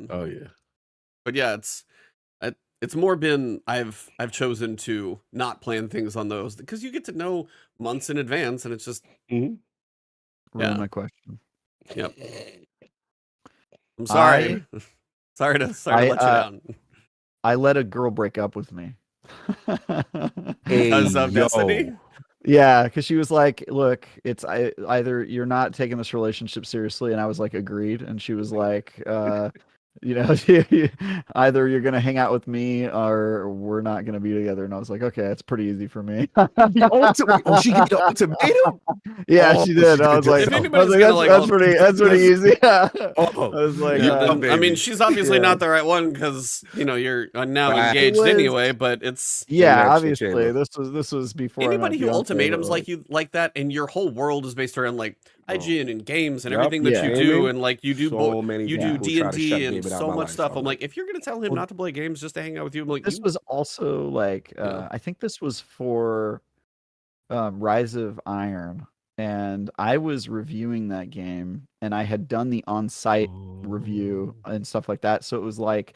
Oh yeah. But yeah, it's more been I've chosen to not plan things on those because you get to know months in advance, and it's just ruin my question. Yep. I'm sorry. Sorry to let you down. I let a girl break up with me. Because of Destiny? Yeah, because she was like, look, it's either you're not taking this relationship seriously, and I was like, agreed. And she was like, you know, either you're gonna hang out with me or we're not gonna be together. And I was like, okay, that's pretty easy for me. The ultimate. Oh, she gave the ultimatum. Yeah, Oh, she did. I was like, If anybody's gonna like, that's pretty easy. Yeah. Oh, I was like, yeah, then, I baby. mean, she's obviously Yeah. not the right one because you're now Right. engaged It was- anyway. But it's yeah, Connection obviously chamber. this was before I met anybody who Beyonce, ultimatums but, like you like that, and your whole world is based around like IGN and games and Yep. everything that Yeah. you do, Gaming. and like you do So many you do people D try and to shut D and gaming out so my much life. stuff. I'm I'm like, like, if you're gonna tell him Well, not to play games just to hang out with you, I'm like, this was also like Yeah. I think this was for Rise of Iron, and I was reviewing that game, and I had done the on-site review and stuff like that. So it was like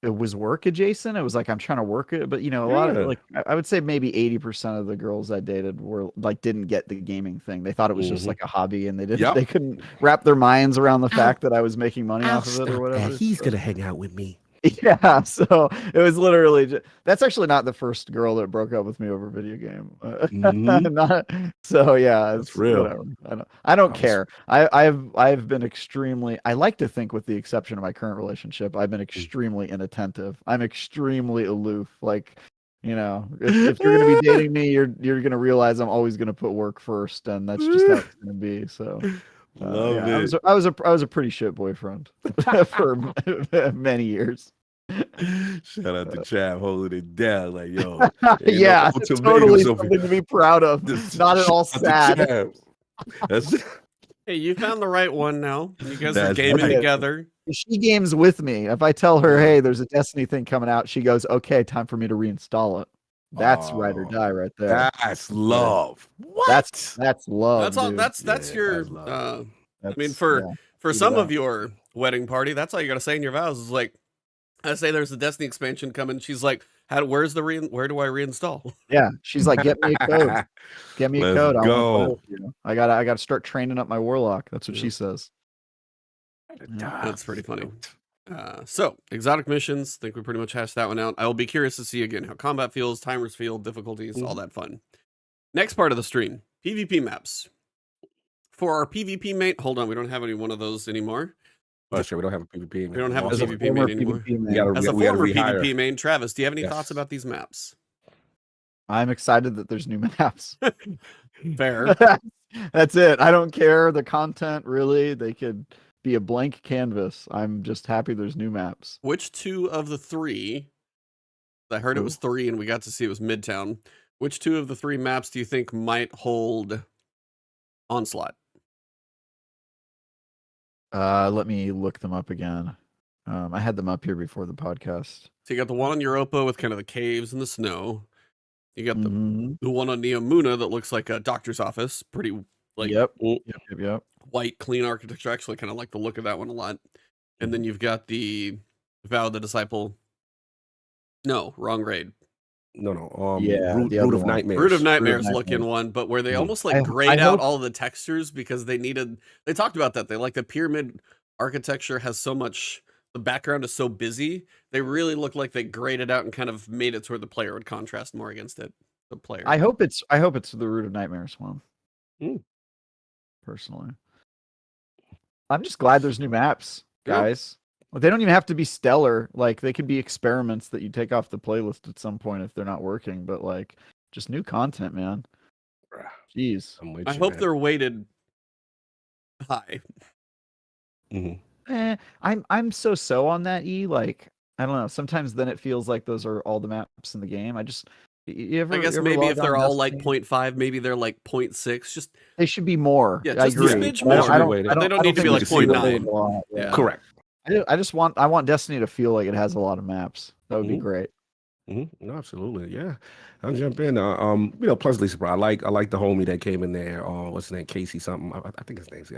it was work adjacent. It was like I'm trying to work it, but a lot of Yeah. like I would say maybe 80% of the girls I dated were like didn't get the gaming thing. They thought it was just Mhm. like a hobby, and Yep. they couldn't wrap their minds around the I'll- fact that I was making money I'll off of it or stop whatever. that. He's so. gonna hang out with me. Yeah, so it was literally that's actually not the first girl that broke up with me over video game. Mhm. So yeah, That's it's real. whatever. I don't care. I've been extremely. I like to think, with the exception of my current relationship, I've been extremely inattentive. I'm extremely aloof. Like, if you're gonna be dating me, you're gonna realize I'm always gonna put work first, and that's just how it's gonna be. So. Love yeah, it. I was a pretty shit boyfriend for many years. Shout out to Chad holding it down, like yo. Yeah, ultimatums totally of- something to be proud of. Not at all Shout out to sad. Chad. That's hey, you found the right one now. You guys are That's gaming right. together. She games with me. If I tell her, Yeah. "Hey, there's a Destiny thing coming out," she goes, "Okay, time for me to reinstall it." That's ride or Oh, die right there. That's love. What? That's love. That's all. Dude. That's Yeah, your. that's love. I mean, That's- for yeah. for Keep it some up. of your wedding party, that's all you gotta say in your vows. Is like, I say there's a Destiny expansion coming. She's like, where do I reinstall? Yeah, she's like, "Get me a code. Get me a Let's code. I want to go. play with you. I gotta start training up my Warlock." That's what Yeah. she says. Yeah. That's pretty funny. So exotic missions. Think we pretty much hashed that one out. I will be curious to see again how combat feels, timers feel, difficulties, all that fun. Next part of the stream: PvP maps. For our PvP mate, hold on, we don't have any one of those anymore. Oh, sure, we don't have a PvP. We don't have a Awesome. PvP main anymore. We gotta, As a we gotta former rehire. PvP main, Travis, do you have any Yes. thoughts about these maps? I'm excited that there's new maps. Fair. That's it. I don't care the content really. They could be a blank canvas. I'm just happy there's new maps. Which two of the three? I heard it was 3, and we got to see it was Midtown. Which two of the 3 maps do you think might hold Onslaught? Let me look them up again. I had them up here before the podcast. So you got the one on Europa with kind of the caves and the snow. You got Mhm. the one on Neomuna that looks like a doctor's office. Pretty like Yep. white, clean architecture. I actually kind of like the look of that one a lot. And then you've got the Vow of the Disciple. No, wrong raid. No. Yeah, Root the other of one. Nightmares. Root of Nightmares Nightmares. looking one, but where they Mhm. almost like I grayed out hope- all the textures because they talked about that. They like the pyramid architecture has so much, the background is so busy. They really look like they grayed it out and kind of made it so where the player would contrast more against it. The player. I hope it's the Root of Nightmares one. Mm. Personally. I'm just glad there's new maps, Yeah. guys. Well, they don't even have to be stellar. Like, they could be experiments that you take off the playlist at some point if they're not working, but like just new content, man. Jeez. I'm with I you, hope man. they're weighted high. Mhm. I'm so on that like I don't know. Sometimes then it feels like those are all the maps in the game. I guess I guess maybe if they're all like 0.5, maybe they're like 0.6. Just they should be more. Yeah, I just a agree. smidge I don't- more. I don't- But I don't- they don't I need to be think like we should go 0.9. a lot, Yeah. Correct. I want Destiny to feel like it has a lot of maps. That would be Mhm. great. No, absolutely, yeah. I'll jump in. Pleasantly surprised. I like the homie that came in there. What's his name? Casey something. I think his name's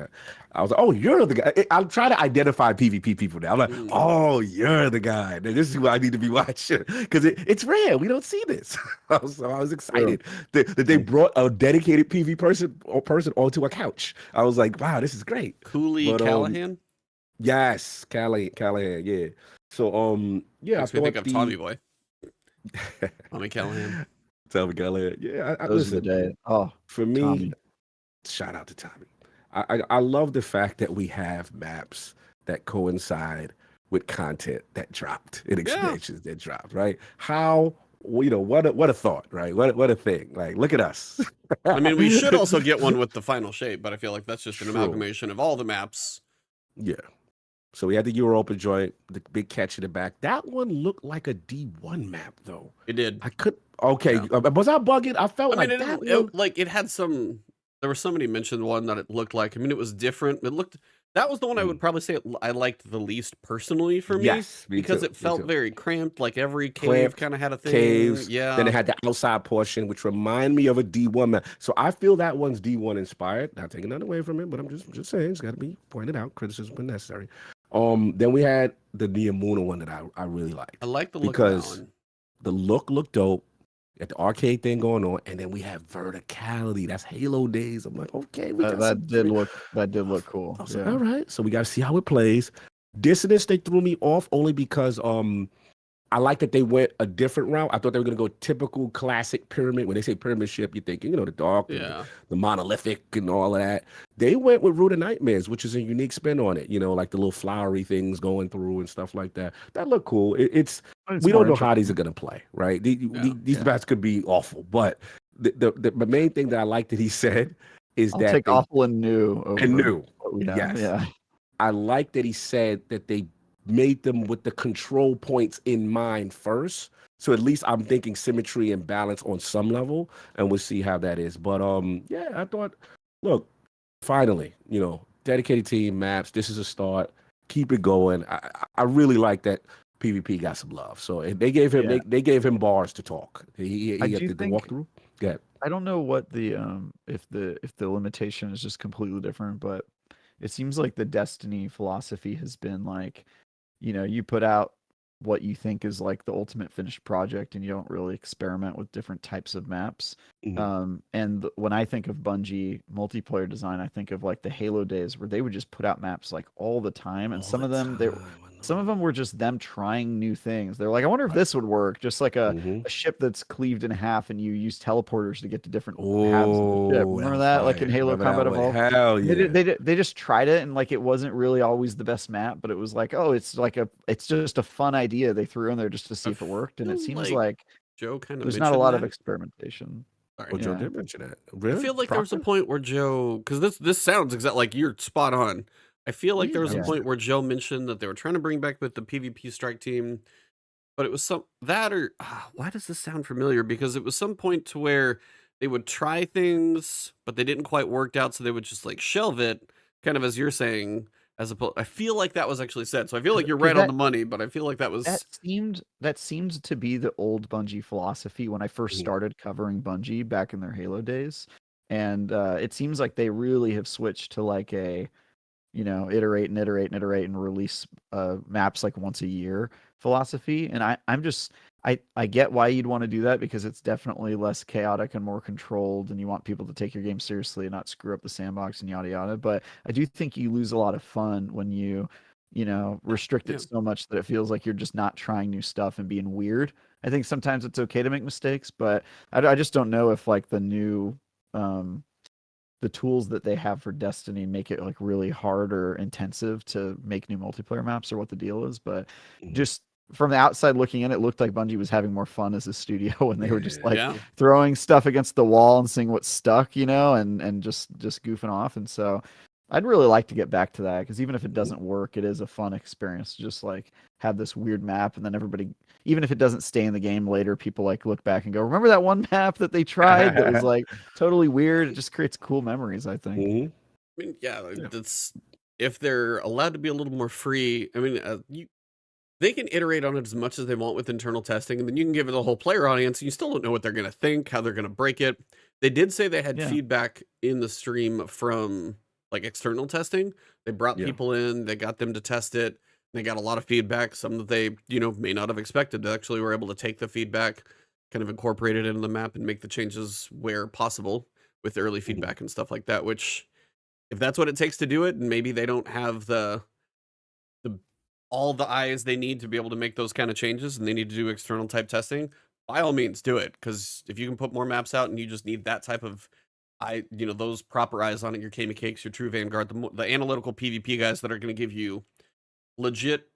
I was like, oh, you're the guy. I'm trying to identify PvP people now. I'm like, oh, you're the guy. This is who I need to be watching because it's rare. We don't see this. So I was excited that they brought a dedicated PvP person onto a couch. I was like, wow, this is great. Cooley But, Callahan. Yes, Callahan. Yeah. So yeah, Makes I me think thought of Tommy Boy. Tommy Callahan. Tommy Callahan. Yeah, Those are the listen. days. Oh, For me, Tommy. shout out to Tommy. I love the fact that we have maps that coincide with content that dropped and Yeah. expansions that dropped, right? How, what a thought, right? What a thing. Like, look at us. I mean, we should also get one with the final shape, but I feel like that's just an True. amalgamation of all the maps. Yeah. So we had the Europa joint, the big catch in the back. That one looked like a D1 map, though. It did. I could. Okay, Yeah. was I bugging? I felt I mean, like that one. it had some. There was somebody mentioned one that it looked like. I mean, it was different. It looked. That was the one I would probably say I liked the least personally for me. Yes, me because too, it felt very cramped. Like every cave Cramped, kind of had a thing. Caves. Yeah. Then it had the outside portion, which remind me of a D1 map. So I feel that one's D1 inspired. Not taking nothing away from it, but I'm just saying it's got to be pointed out. Criticism when necessary. Then we had the Niamuna one that I really liked. I like the look of that because one. the look looked dope. Got the arcade thing going on, and then we have verticality. That's Halo days. I'm like, okay, we got that did look cool. I was like, all right, so we got to see how it plays. Dissonance, they threw me off only because I like that they went a different route. I thought they were going to go typical classic pyramid. When they say pyramid ship, you're thinking, the dark, the monolithic and all of that. They went with Root of Nightmares, which is a unique spin on it. Like the little flowery things going through and stuff like that. That looked cool. We don't know how these are going to play, right? These bats could be awful. But the main thing that I like that he said is I'll take awful and new. Over new. Yes. Yeah. I like that he said that they made them with the control points in mind first. So at least I'm thinking symmetry and balance on some level, and we'll see how that is. But I thought, look, finally, dedicated team maps. This is a start. Keep it going. I really like that PvP got some love. So they gave him they gave him bars to talk. He had the walkthrough. Yeah. I don't know what the if the limitation is just completely different, but it seems like the Destiny philosophy has been like, you put out what you think is like the ultimate finished project, and you don't really experiment with different types of maps. And when I think of Bungie multiplayer design, I think of like the Halo days where they would just put out maps like all the time, and some of them were just them trying new things. They're like, I wonder if this would work, just like a ship that's cleaved in half, and you use teleporters to get to different halves of the ship. Remember that, like in Halo Combat Evolved? Hell yeah! They just tried it, and like it wasn't really always the best map, but it was like, it's just a fun idea they threw in there just to see if it worked, and it seems like Joe kind of there's not a lot of experimentation. Well, Joe did mention that. Really? I feel like there was a point where Joe, because this sounds exactly like you're spot on. I feel like there was a point where Joe mentioned that they were trying to bring back with the PvP strike team, but it was why does this sound familiar? Because it was some point to where they would try things, but they didn't quite work out, so they would just like shelve it, kind of as you're saying. I feel like that was actually said. So I feel like you're right on the money, but I feel like that seemed to be the old Bungie philosophy when I first started covering Bungie back in their Halo days, and it seems like they really have switched to like a iterate and release maps like once a year philosophy. And I get why you'd want to do that, because it's definitely less chaotic and more controlled, and you want people to take your game seriously and not screw up the sandbox and yada yada. But I do think you lose a lot of fun when you restrict it so much that it feels like you're just not trying new stuff and being weird. I think sometimes it's okay to make mistakes, but I just don't know if like the new the tools that they have for Destiny make it like really hard or intensive to make new multiplayer maps, or what the deal is. But just from the outside looking in, it looked like Bungie was having more fun as a studio when they were just like throwing stuff against the wall and seeing what stuck, and just goofing off. And so I'd really like to get back to that, because even if it doesn't work, it is a fun experience to just like have this weird map, and then everybody, even if it doesn't stay in the game later, people like look back and go, remember that one map that they tried that was like totally weird? It just creates cool memories, I think. I mean, that's, if they're allowed to be a little more free. I mean, they can iterate on it as much as they want with internal testing, and then you can give it a whole player audience, and you still don't know what they're going to think, how they're going to break it. They did say they had feedback in the stream from like external testing. They brought people in, they got them to test it. They got a lot of feedback, some that they, may not have expected. They actually were able to take the feedback, kind of incorporate it into the map and make the changes where possible with early feedback and stuff like that, which if that's what it takes to do it, and maybe they don't have all the eyes they need to be able to make those kind of changes, and they need to do external type testing, by all means do it. Because if you can put more maps out and you just need that type of those proper eyes on it, your Kami Cakes, your True Vanguard, the analytical PvP guys that are going to give you legit,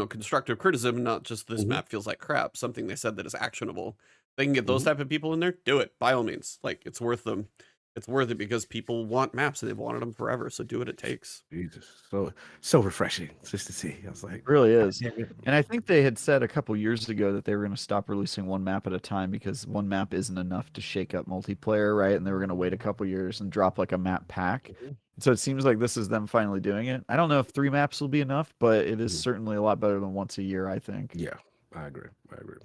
constructive criticism, not just this map feels like crap, something they said that is actionable. They can get those type of people in there, do it by all means. Like, it's worth them. It's worth it because people want maps and they've wanted them forever. So do what it takes. Jesus, so refreshing just to see. I was like, it really is. And I think they had said a couple years ago that they were going to stop releasing one map at a time because one map isn't enough to shake up multiplayer, right? And they were going to wait a couple years and drop like a map pack. So it seems like this is them finally doing it. I don't know if 3 maps will be enough, but it is certainly a lot better than once a year, I think. Yeah, I agree.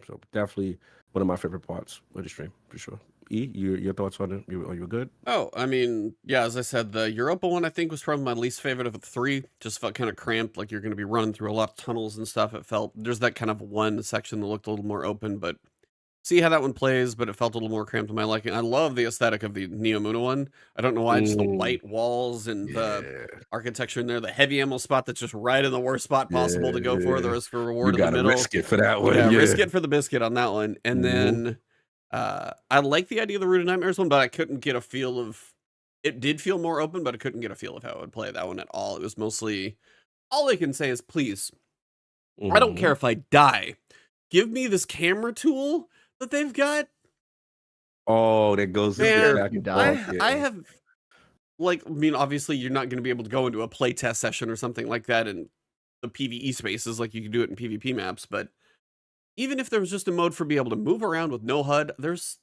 So definitely one of my favorite parts of the stream for sure. Your thoughts on it? Are you good? Oh, I mean, yeah, as I said, the Europa one I think was probably my least favorite of the 3. Just felt kind of cramped, like you're going to be running through a lot of tunnels and stuff. It felt there's that kind of one section that looked a little more open, but see how that one plays, but it felt a little more cramped to my liking. I love the aesthetic of the Neomuna one. I don't know why, it's the white walls and the architecture in there, the heavy ammo spot that's just right in the worst spot possible to go for. The risk for reward in the middle. Risk it for that one. Yeah, risk it for the biscuit on that one. And then I like the idea of the Root of Nightmares one, but I couldn't get a feel of it. Did feel more open, but I couldn't get a feel of how I would play that one at all. It was mostly all I can say is, please, I don't care if I die. Give me this camera tool that they've got. Oh, that goes back and forth. I have, like, I mean, obviously you're not going to be able to go into a playtest session or something like that in the PvE spaces like you can do it in PvP maps, but even if there was just a mode for being able to move around with no HUD, there's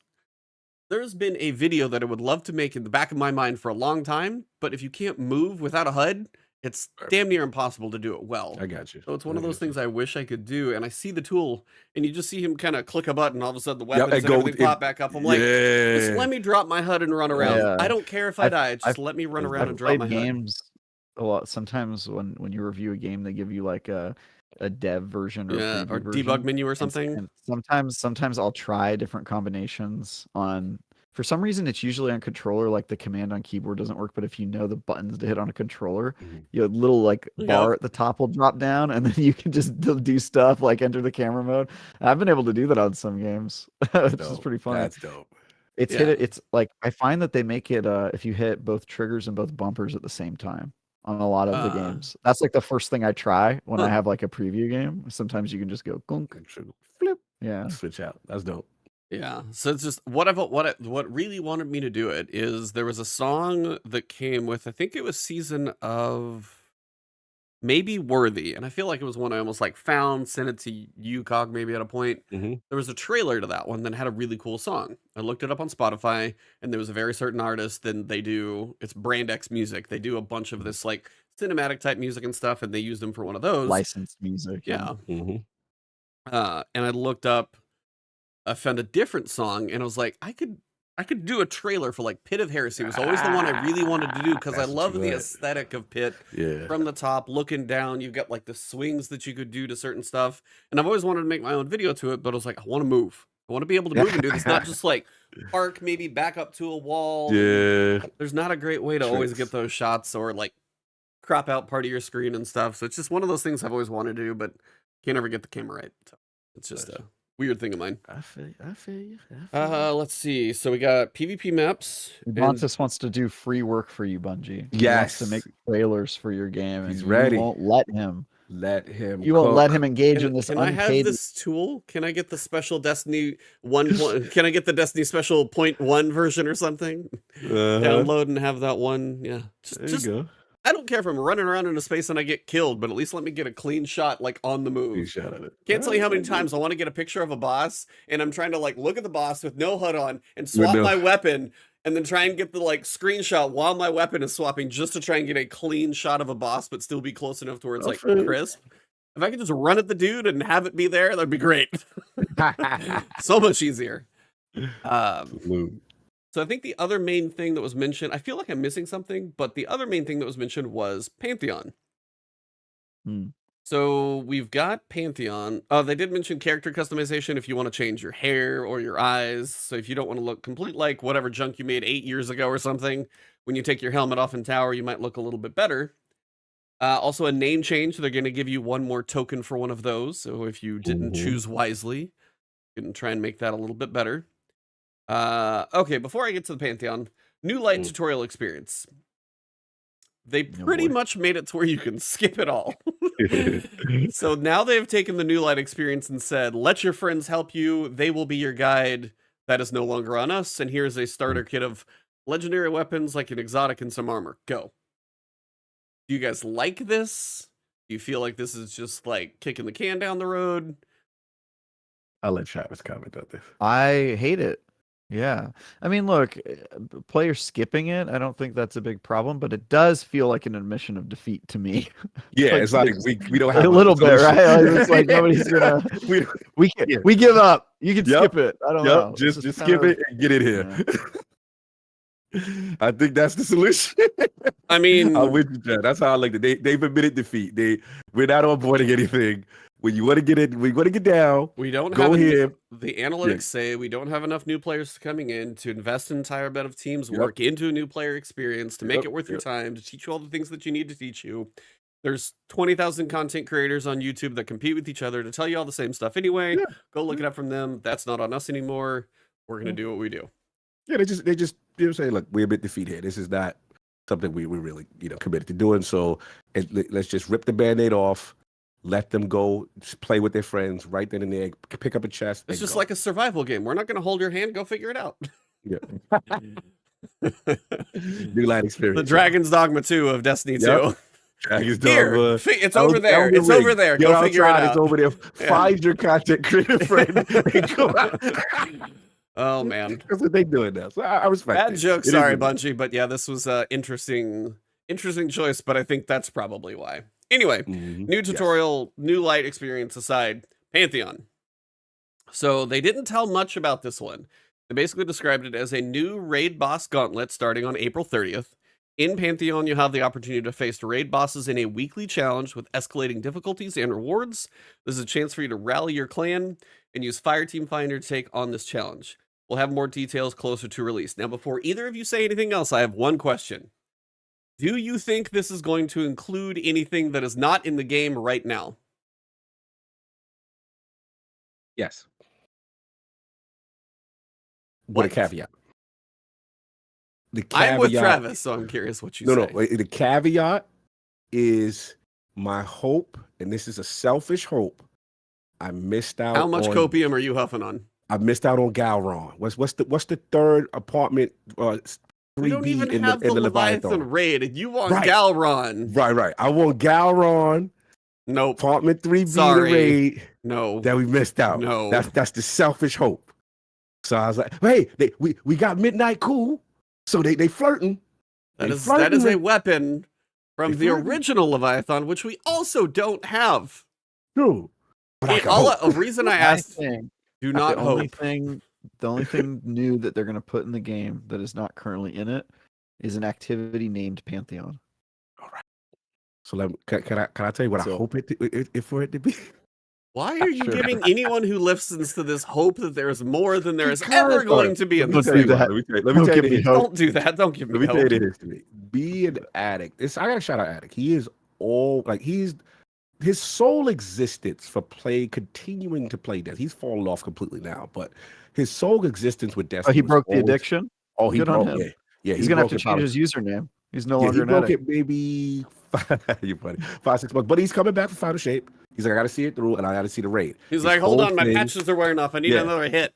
been a video that I would love to make in the back of my mind for a long time, but if you can't move without a HUD, it's damn near impossible to do it well. I got you. So it's one of those things I wish I could do, and I see the tool, and you just see him kind of click a button, all of a sudden the weapons and everything pop back up. I'm like, just let me drop my HUD and run around. I don't care if I die, just let me run around and drop my games HUD. A lot. Sometimes when you review a game, they give you like a dev version or debug menu or something. And sometimes I'll try different combinations on. For some reason, it's usually on controller, like the command on keyboard doesn't work, but if you know the buttons to hit on a controller, you have a little like bar at the top will drop down, and then you can just do stuff like enter the camera mode. I've been able to do that on some games, which is pretty fun. That's dope. It's like I find that they make it if you hit both triggers and both bumpers at the same time on a lot of the games. That's like the first thing I try when I have like a preview game. Sometimes you can just go gunk, flip, switch out. That's dope. Yeah, so it's just what really wanted me to do it is there was a song that came with, I think it was season of maybe Worthy, and I feel like it was one I almost like found, sent it to you, Cog, maybe at a point. There was a trailer to that one that had a really cool song. I looked it up on Spotify, and there was a very certain artist, and it's Brand X Music. They do a bunch of this like cinematic type music and stuff, and they used them for one of those licensed music. Yeah. And I looked up. I found a different song, and I was like, I could do a trailer for like Pit of Heresy. It was always the one I really wanted to do because I love the aesthetic of Pit. From the top, looking down, you've got like the swings that you could do to certain stuff. And I've always wanted to make my own video to it, but I was like, I want to move. I want to be able to move and do this, not just like park, maybe back up to a wall. There's not a great way to always get those shots or like crop out part of your screen and stuff. So it's just one of those things I've always wanted to do, but can't ever get the camera right. So it's just a weird thing of mine. I feel you. Let's see. So we got PvP maps. Ebontis wants to do free work for you, Bungie. Yes. He wants to make trailers for your game. He's ready. You won't let him. You won't let him engage in this. Can I have this tool? Can I get the special Destiny 1? Can I get the Destiny special 0.1 version or something? Download and have that one. Yeah. There you go. I don't care if I'm running around in a space and I get killed, but at least let me get a clean shot, like on the move. Clean shot at it. Can't tell you how many times I want to get a picture of a boss, and I'm trying to like look at the boss with no HUD on and swap my weapon, and then try and get the like screenshot while my weapon is swapping, just to try and get a clean shot of a boss, but still be close enough to where it's like crisp. If I could just run at the dude and have it be there, that'd be great. So much easier. So I think the other main thing that was mentioned, I feel like I'm missing something, but the other main thing that was mentioned was Pantheon. So we've got Pantheon. They did mention character customization if you want to change your hair or your eyes. So if you don't want to look complete like whatever junk you made 8 years ago or something, when you take your helmet off in tower, you might look a little bit better. Also a name change. They're going to give you one more token for one of those. So if you didn't choose wisely, you can try and make that a little bit better. Okay, before I get to the Pantheon, new light tutorial experience. They pretty much made it to where you can skip it all. So now they've taken the New Light experience and said, let your friends help you. They will be your guide. That is no longer on us. And here's a starter kit of legendary weapons like an exotic and some armor. Go. Do you guys like this? Do you feel like this is just like kicking the can down the road? I'll let Travis comment on this. I hate it. Yeah. I mean, look, players skipping it, I don't think that's a big problem, but it does feel like an admission of defeat to me. Yeah, it's like we don't have a little bit, right? Like, it's like nobody's gonna we give up. You can skip it. I don't know. Just skip it and get it here. Yeah. I think that's the solution. I mean, I'm with you, Chad. That's how I like it. They've admitted defeat. We're not avoiding anything. When you want to get it, we want to get down. We don't go have here. The analytics say we don't have enough new players coming in to invest an entire bed of teams, work into a new player experience to make it worth your time, to teach you all the things that you need to teach you. There's 20,000 content creators on YouTube that compete with each other to tell you all the same stuff anyway. Yeah. Go look it up from them. That's not on us anymore. We're gonna do what we do. Yeah, they just say, look, we admit defeat here. This is not something we really committed to doing. So let's just rip the Band-Aid off. Let them go play with their friends right then and there. Pick up a chest. It's just like a survival game. We're not going to hold your hand. Go figure it out. Yeah. New Light experience. The Dragon's Dogma 2 of Destiny 2. Dragon's Dogma. It's over there. It's over there. Go figure it out. It's over there. Find your content creator friend and go out. Oh, man. That's what they're doing now. So I respect Bad joke. Sorry, Bungie. But yeah, this was an interesting choice, but I think that's probably why. Anyway, new tutorial, new light experience aside, Pantheon. So they didn't tell much about this one. They basically described it as a new raid boss gauntlet starting on April 30th. In Pantheon, you'll have the opportunity to face raid bosses in a weekly challenge with escalating difficulties and rewards. This is a chance for you to rally your clan and use Fireteam Finder to take on this challenge. We'll have more details closer to release. Now, before either of you say anything else, I have one question. Do you think this is going to include anything that is not in the game right now? Yes. With a caveat. The caveat. I'm with Travis, so I'm curious what you say. No, the caveat is my hope, and this is a selfish hope. I missed out. How much copium are you huffing on? I missed out on Galron. What's the third apartment? We don't even have the Leviathan raid. You want Galron. Right. I want Galron. Nope. Apartment 3B the raid. No. That we missed out. No. That's the selfish hope. So I was like, hey, we got Midnight Cool. So they flirting. That is a weapon from the original Leviathan, which we also don't have. True. But a reason I asked, do not hope. The only thing new that they're going to put in the game that is not currently in it is an activity named Pantheon. All right. So can I tell you what I hope it for it to be? Why are you giving anyone who listens to this hope that there's more than there is ever going to be in this game? Let me tell you. Don't do that. Don't give me hope. Let me tell you the history. Be an addict. I got to shout out Addict. He is his sole existence for continuing to play Destiny. He's fallen off completely now, but his sole existence with Destiny. Oh, he broke the addiction? Oh, he broke it. Yeah, he's gonna have to change his username. He's no longer an addict. He broke it maybe 5-6 months, but he's coming back for Final Shape. He's like, I got to see it through, and I got to see the raid. He's like, hold on, my patches are wearing off. I need another hit.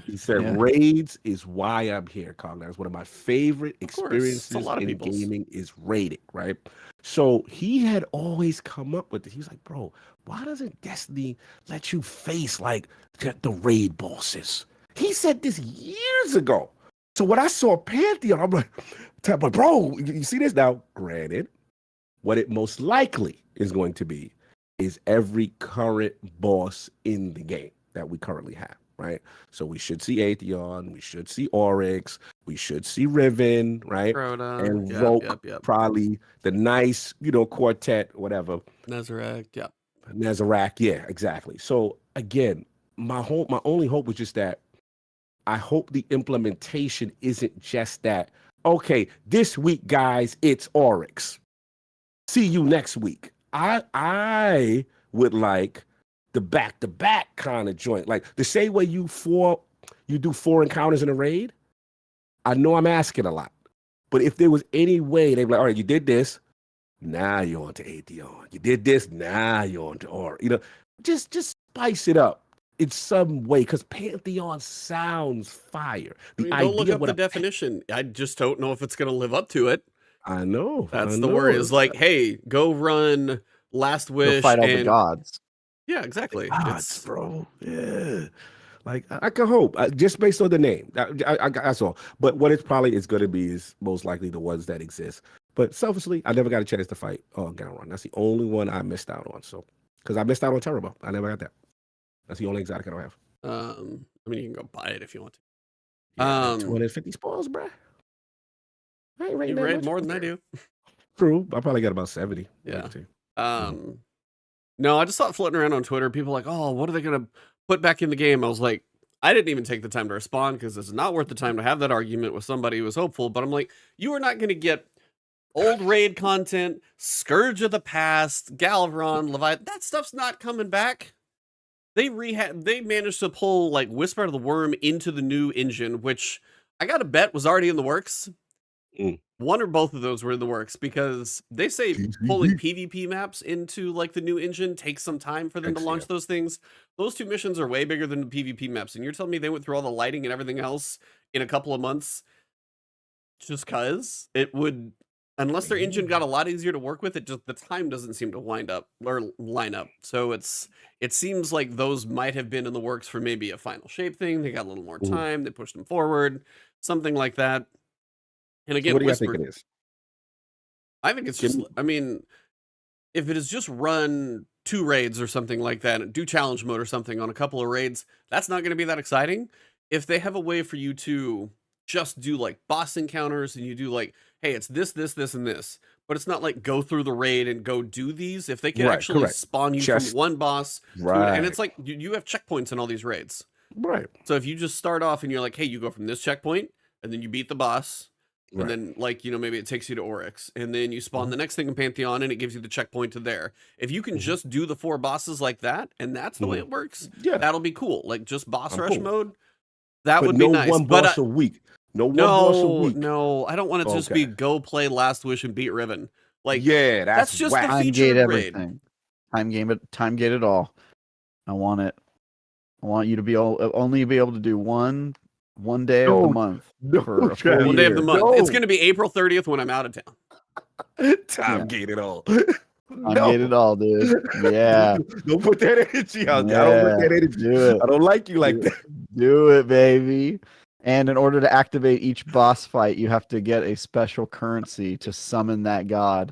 He said, raids is why I'm here, Cognac. That's one of my favorite experiences in gaming is raiding, right? So he had always come up with this. He was like, bro, why doesn't Destiny let you face like the raid bosses? He said this years ago. So when I saw Pantheon, I'm like, bro, you see this now? Granted, what it most likely is going to be is every current boss in the game that we currently have, right? So we should see Atheon, we should see Oryx, we should see Riven, right? Crota, and Roke, probably the nice, quartet, whatever. Nezarec, yeah, exactly. So again, my only hope was just that I hope the implementation isn't just that, okay, this week, guys, it's Oryx. See you next week. I would like the back-to-back kind of joint. Like the same way you do 4 encounters in a raid. I know I'm asking a lot. But if there was any way they'd be like, all right, you did this. Now you're on to Atheon. You did this. Now you're on to Aura. Just spice it up in some way because Pantheon sounds fire. I mean, don't look up the definition. I just don't know if it's going to live up to it. I know. That's the worry. Is like, hey, go run Last Wish. Go fight all the gods. Yeah, exactly. Gods, bro. Yeah. Like I can hope, just based on the name. That's all. But what it's probably is going to be is most likely the ones that exist. But selfishly, I never got a chance to fight Gauntlet. That's the only one I missed out on. So, because I missed out on Terrible, I never got that. That's the only exotic I don't have. I mean, you can go buy it if you want to. Yeah, 250 spoils, bro. You raid more than I do. True. I probably got about 70. Yeah. No, I just saw it floating around on Twitter. People like, oh, what are they going to put back in the game? I was like, I didn't even take the time to respond because it's not worth the time to have that argument with somebody who was hopeful. But I'm like, you are not going to get old raid content, Scourge of the Past, Galvaron, Leviathan. That stuff's not coming back. They managed to pull like Whisper of the Worm into the new engine, which I got to bet was already in the works. One or both of those were in the works because they say pulling PvP maps into like the new engine takes some time for them to launch those things. Those two missions are way bigger than the PvP maps. And you're telling me they went through all the lighting and everything else in a couple of months just cause it would, unless their engine got a lot easier to work with, it just, the time doesn't seem to line up. So it seems like those might have been in the works for maybe a final shape thing. They got a little more time. They pushed them forward, something like that. And again, what do you think it is? I think it's just, I mean, if it is just run 2 raids or something like that, and do challenge mode or something on a couple of raids, that's not going to be that exciting. If they have a way for you to just do like boss encounters and you do like, hey, it's this, and this, but it's not like go through the raid and go do these. If they can actually spawn you from one boss, and it's like you have checkpoints in all these raids. Right. So if you just start off and you're like, hey, you go from this checkpoint and then you beat the boss. And then, like, maybe it takes you to Oryx, and then you spawn the next thing in Pantheon, and it gives you the checkpoint to there. If you can just do the 4 bosses like that, and that's the way it works, that'll be cool. Like, just boss rush mode, that would be nice. One boss a week. No, I don't want it to just be go play Last Wish and beat Riven. Like, that's just the feature raid. Time gate it all. I want it. I want you to be only be able to do one day of the month. For a full one day of the month. It's going to be April 30th when I'm out of town. Time gate it all. Gate it all, dude. Yeah. Don't put that energy out there. I don't put that energy. Do it. I don't like you like that. Do it, baby. And in order to activate each boss fight, you have to get a special currency to summon that god.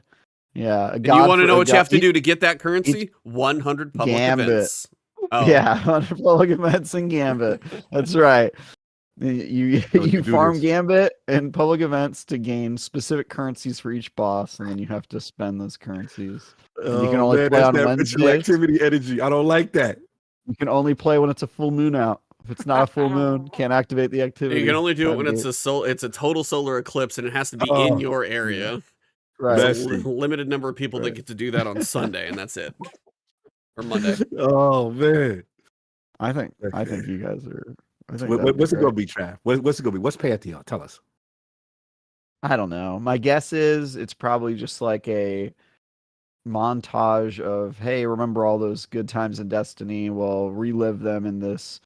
Yeah. And you want to know what you have to do to get that currency? 100 public events. Oh. Yeah, 100 public events in Gambit. That's right. You farm Gambit and public events to gain specific currencies for each boss, and then you have to spend those currencies. And you can only play on Wednesdays. Activity energy. I don't like that. You can only play when it's a full moon out. If it's not a full moon, can't activate the activity. You can only do it when it's a total solar eclipse, and it has to be in your area. Right. There's a limited number of people that get to do that on Sunday, and that's it. Or Monday. Oh man. I think you guys are. What's it going to be, Trav? What's it going to be? What's Pantheon? Tell us. I don't know. My guess is it's probably just like a montage of, hey, remember all those good times in Destiny? We'll relive them in this,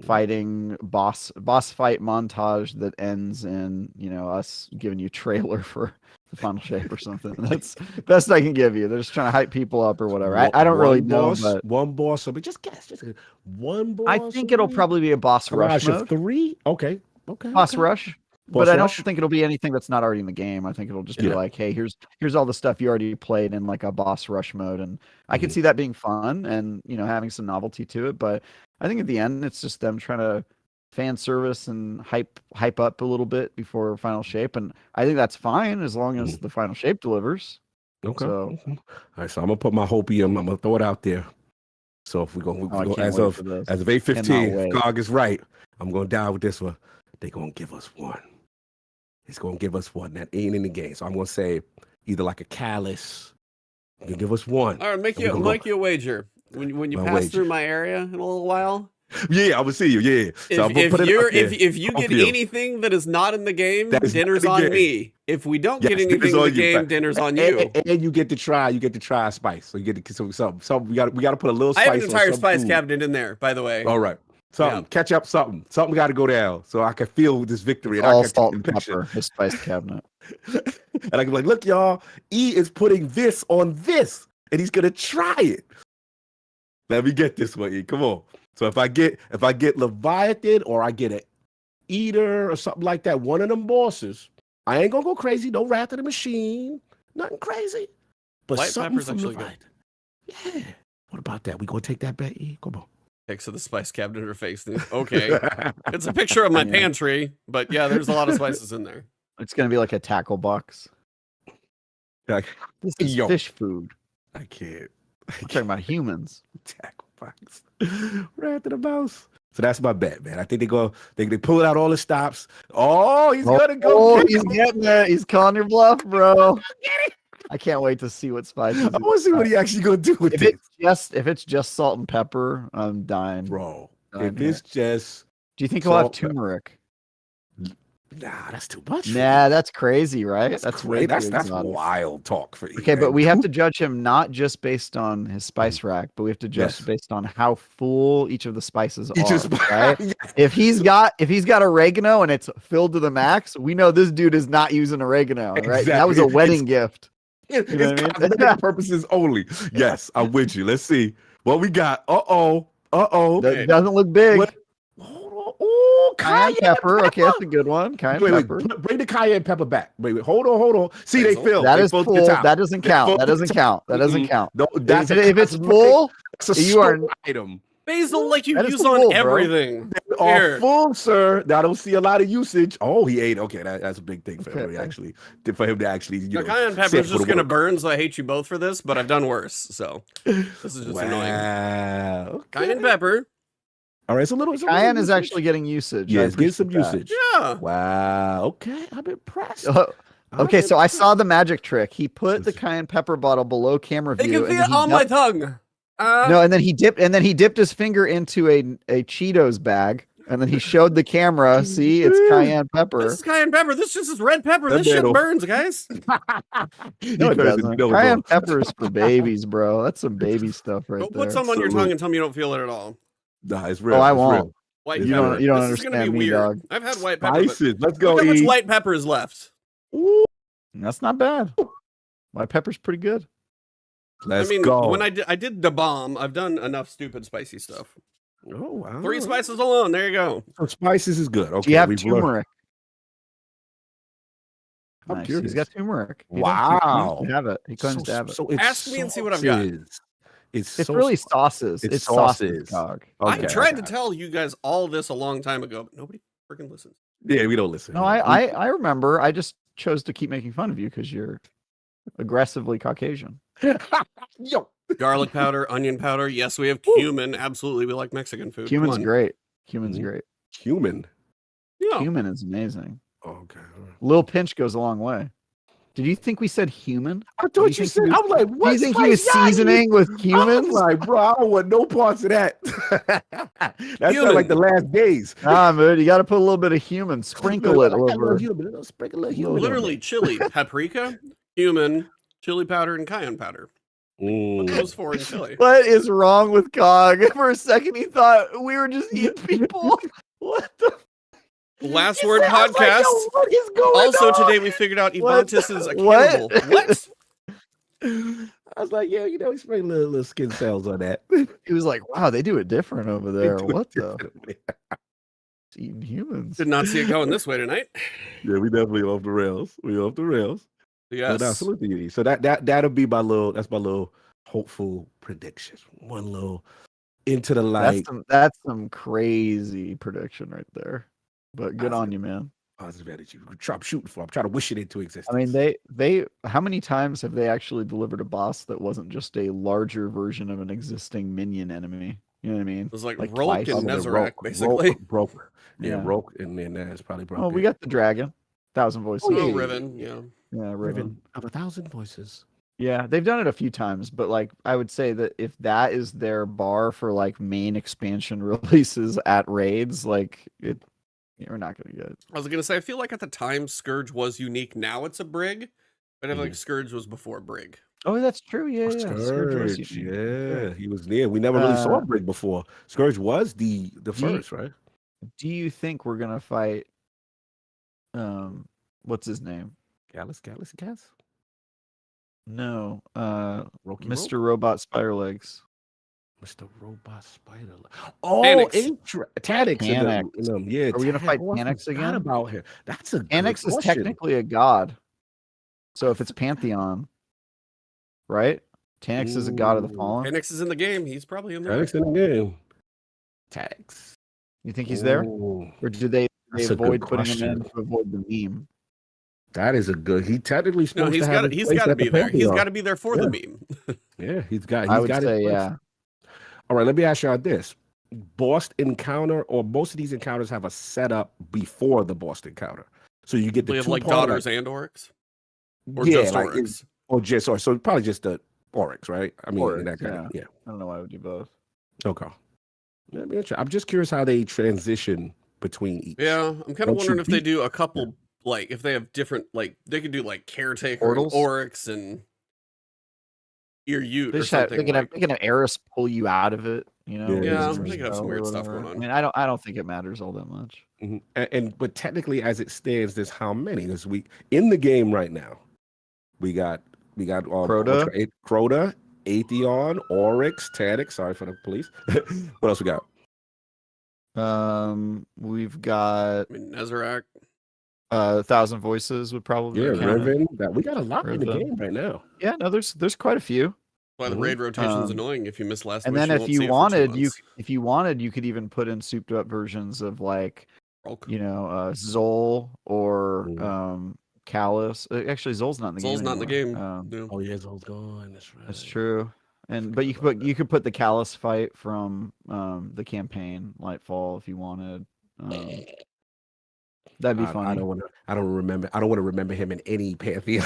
fighting boss fight montage that ends in, us giving you trailer for the final shape or something. That's best I can give you. They're just trying to hype people up or whatever. I don't really know, but one boss. I mean, just guess. Just one boss. I think it'll probably be a boss rush mode. 3. Okay. Boss rush. But I don't think it'll be anything that's not already in the game. I think it'll just be like, hey, here's all the stuff you already played in like a boss rush mode, and I could see that being fun and having some novelty to it. But I think at the end, it's just them trying to fan service and hype up a little bit before final shape, and I think that's fine as long as the final shape delivers. Okay. So, all right. So I'm gonna put my hopium. I'm gonna throw it out there. So if we go as of 8:15, Cog is right. I'm gonna die with this one. They're gonna give us one. It's gonna give us one that ain't in the game. So I'm gonna say either like a callus. You can give us one. All right, make you a wager. When you pass through my area in a little while, Yeah, I'm gonna see you. Yeah. So I'm gonna put it up there. If you get anything that is not in the game, dinner's on me. If we don't get anything in the game, dinner's on you. And you get to try. You get to try a spice. So you get to something. We got to put a little spice. I have an entire spice cabinet in there, by the way. All right. Something. Catch up. Something got to go down so I can feel this victory. It's and all I can salt and pepper. His spice cabinet. And I can be like, look, y'all. E is putting this on this, and he's gonna try it. Let me get this one, E. Come on. So if I get Leviathan or I get an Eater or something like that, one of them bosses, I ain't gonna go crazy. No Wrath of the Machine, nothing crazy. But White something pepper's from actually Leviathan. Yeah. What about that? We gonna take that bet, E? Come on. Pics of the spice cabinet or face. Okay, it's a picture of my pantry, but yeah, there's a lot of spices in there. It's gonna be like a tackle box. Like, this is fish food. I can't. I'm talking about humans. Tackle box. Wrath of the Mouse. So that's my bet, man. I think they pull out all the stops. Oh, he's gonna go. He's getting it. He's calling your bluff, bro. I can't wait to see what spices. I want to see what he actually gonna do with this. If it's just salt and pepper, I'm dying, bro. If it's just, do you think he'll have turmeric? Nah, that's too much. Nah, that's crazy, right? That's wild talk for you. Okay, but we have to judge him not just based on his spice rack, but we have to judge based on how full each of the spices are. Right? Yes. If he's got oregano and it's filled to the max, we know this dude is not using oregano. Right? Exactly. That was a wedding gift. It's cosmetic purposes only. Yes, I'm with you. Let's see what we got. That doesn't look big. Oh, cayenne pepper. Okay, that's a good one. Cayenne pepper. Bring the cayenne pepper back. Wait. Hold on. See, they filled. That is full. That doesn't count. That doesn't count. No, if it's full, you are an item. Basil, like you use on everything. All full, sir. Now I don't see a lot of usage. Oh, he ate. Okay, that's a big thing for him. For him to actually. Cayenne pepper is just gonna burn, so I hate you both for this. But I've done worse, so this is just annoying. Okay. Cayenne pepper. All right, cayenne is actually getting usage. Yeah, it's getting some usage. Yeah. Wow. Okay, I'm impressed. Okay, so I saw the magic trick. He put the cayenne pepper bottle below camera view. It can fit on my tongue. No, and then he dipped his finger into a Cheetos bag, and then he showed the camera. See, it's cayenne pepper. This is cayenne pepper. This just is red pepper. This shit burns, guys. No, it doesn't. Cayenne pepper is for babies, bro. That's some baby stuff right there. Don't put some on your tongue and tell me you don't feel it at all. Nah, it's real. Oh, I won't. White you pepper. don't this understand is gonna be me, weird. dog. I've had white pepper. Let's go. Look how much white pepper is left. Ooh, that's not bad. White pepper's pretty good. Let's go. When I did the bomb, I've done enough stupid spicy stuff. Oh wow! 3 spices alone. There you go. So spices is good. Okay, do you have turmeric? I'm curious. He's got turmeric. Wow! He have it. He claims to have it. So ask me and see what I've got. It's really sauces. It's sauces. Okay, I tried to tell you guys all this a long time ago, but nobody freaking listens. Yeah, we don't listen. No, I remember. I just chose to keep making fun of you because you're aggressively Caucasian. Yo. Garlic powder, onion powder. Yes, we have cumin. Absolutely, we like Mexican food. Cumin's great. Cumin's great. Cumin. Yeah. Cumin is amazing. Okay. Little pinch goes a long way. Did you think we said human? I thought you said. I'm like, what? Do you think he was seasoning with cumin? I'm like, bro, I don't want no parts of that. That sounds like the last days. Nah, man, you got to put a little bit of human. Sprinkle it over. Sprinkle a human. Literally, chili, paprika, cumin, chili powder, and cayenne powder. Those 4 in chili. What is wrong with Cog? For a second, he thought we were just eating people. What the? Last Word podcast. What is going also, on? today we figured out Ebontis is a cannibal. What? I was like, yeah, we spray little skin cells on that. He was like, wow, they do it different over there. What the? Eating humans. Did not see it going this way tonight. Yeah, we definitely off the rails. Yes. Absolutely. So that'll be my little hopeful prediction. One little into the light. That's some crazy prediction right there. But good on you, man. Positive attitude. I'm shooting for. I'm trying to wish it into existence. I mean, they. How many times have they actually delivered a boss that wasn't just a larger version of an existing minion enemy? You know what I mean? It was like Rolk and Nezarec, basically. Broke. Yeah, Rolk, and then that's probably broke. Oh, we got the dragon. 1,000 voices. Oh, Riven. Yeah. Yeah, Riven of 1,000 voices. Yeah, they've done it a few times, but like I would say that if that is their bar for like main expansion releases at raids, like we're not gonna get it. I was gonna say, I feel like at the time Scourge was unique. Now it's a Brig, but I feel like Scourge was before Brig. Oh, that's true. Yeah, yeah. Scourge, yeah, he was near. We never really saw Brig before. Scourge was the first, right? Do you think we're gonna fight? What's his name? Gallus? No, Rope? Mr. Robot Spiderlegs. Mr. Robot Spider. Oh, Taniks. Yeah, are we gonna fight Taniks again? About him. That's a Taniks good is question. technically a god. So if it's Pantheon, right? Taniks is a god of the fallen. Taniks is in the game. He's probably in there. Taniks in the game. Taniks. You think he's there, or did they avoid putting him in to avoid the meme? That is a good. He technically supposed he's got to be there. He's got to be there for the meme. Yeah, he's got. I would say yeah. All right, let me ask y'all this: boss encounter, or most of these encounters have a setup before the boss encounter, so you get the two like daughters and oryx, or yeah, just like oryx, or just or so probably just the oryx, right? I mean, oryx, that kind of I don't know why I would do both. Okay, I'm just curious how they transition between each. Yeah, I'm kind of wondering if they do a couple, like if they have different, like they could do like caretaker, portals, and oryx, and Ute or something. They can have Eris pull you out of it. You know, yeah, they could have some weird stuff going on. I mean, I don't think it matters all that much. But technically, as it stands, there's how many this week in the game right now? We got Crota, Atheon, Oryx, Taniks. Sorry for the police. What else we got? We've got Nezarec. 1,000 Voices would probably Revenant. We got a lot in the game right now. Yeah, no, there's quite a few. Why the raid rotation's annoying if you miss last. And then if you wanted, you could even put in souped up versions of like, Zol or Callus. Actually, Zol's not in the game. Zol's not in the game. Oh yeah, Zol's gone. That's right. That's true. But you could put the Callus fight from the campaign Nightfall if you wanted. That'd be funny. I don't want to remember him in any Pantheon.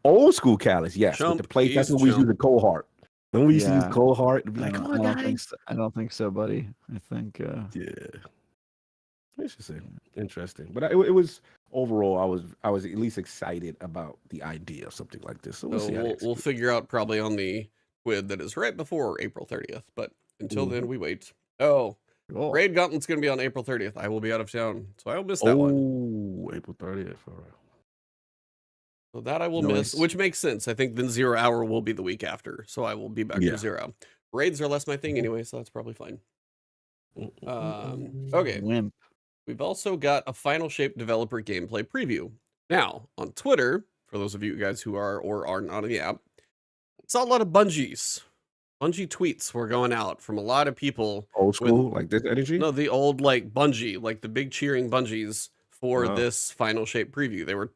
Old school Callus, yes. With the plate, that's when we use the cohort. When we used to use cohort, it'd be like, come on, guys. I don't think so, buddy. I think interesting. But it was overall, I was at least excited about the idea of something like this. So we'll figure out probably on the quid that is right before April 30th. But until then, we wait. Oh. Cool. Raid Gauntlet's going to be on April 30th. I will be out of town, so I will miss that one. Oh, April 30th. All right. So that I will miss, which makes sense. I think then 0 Hour will be the week after, so I will be back for 0. Raids are less my thing anyway, so that's probably fine. Okay. Wimp. We've also got a Final Shape developer gameplay preview. Now, on Twitter, for those of you guys who are or are not in the app, I saw a lot of Bungie tweets were going out from a lot of people. Old school, like this energy? No, the old like Bungie, like the big cheering Bungies for this Final Shape preview. They were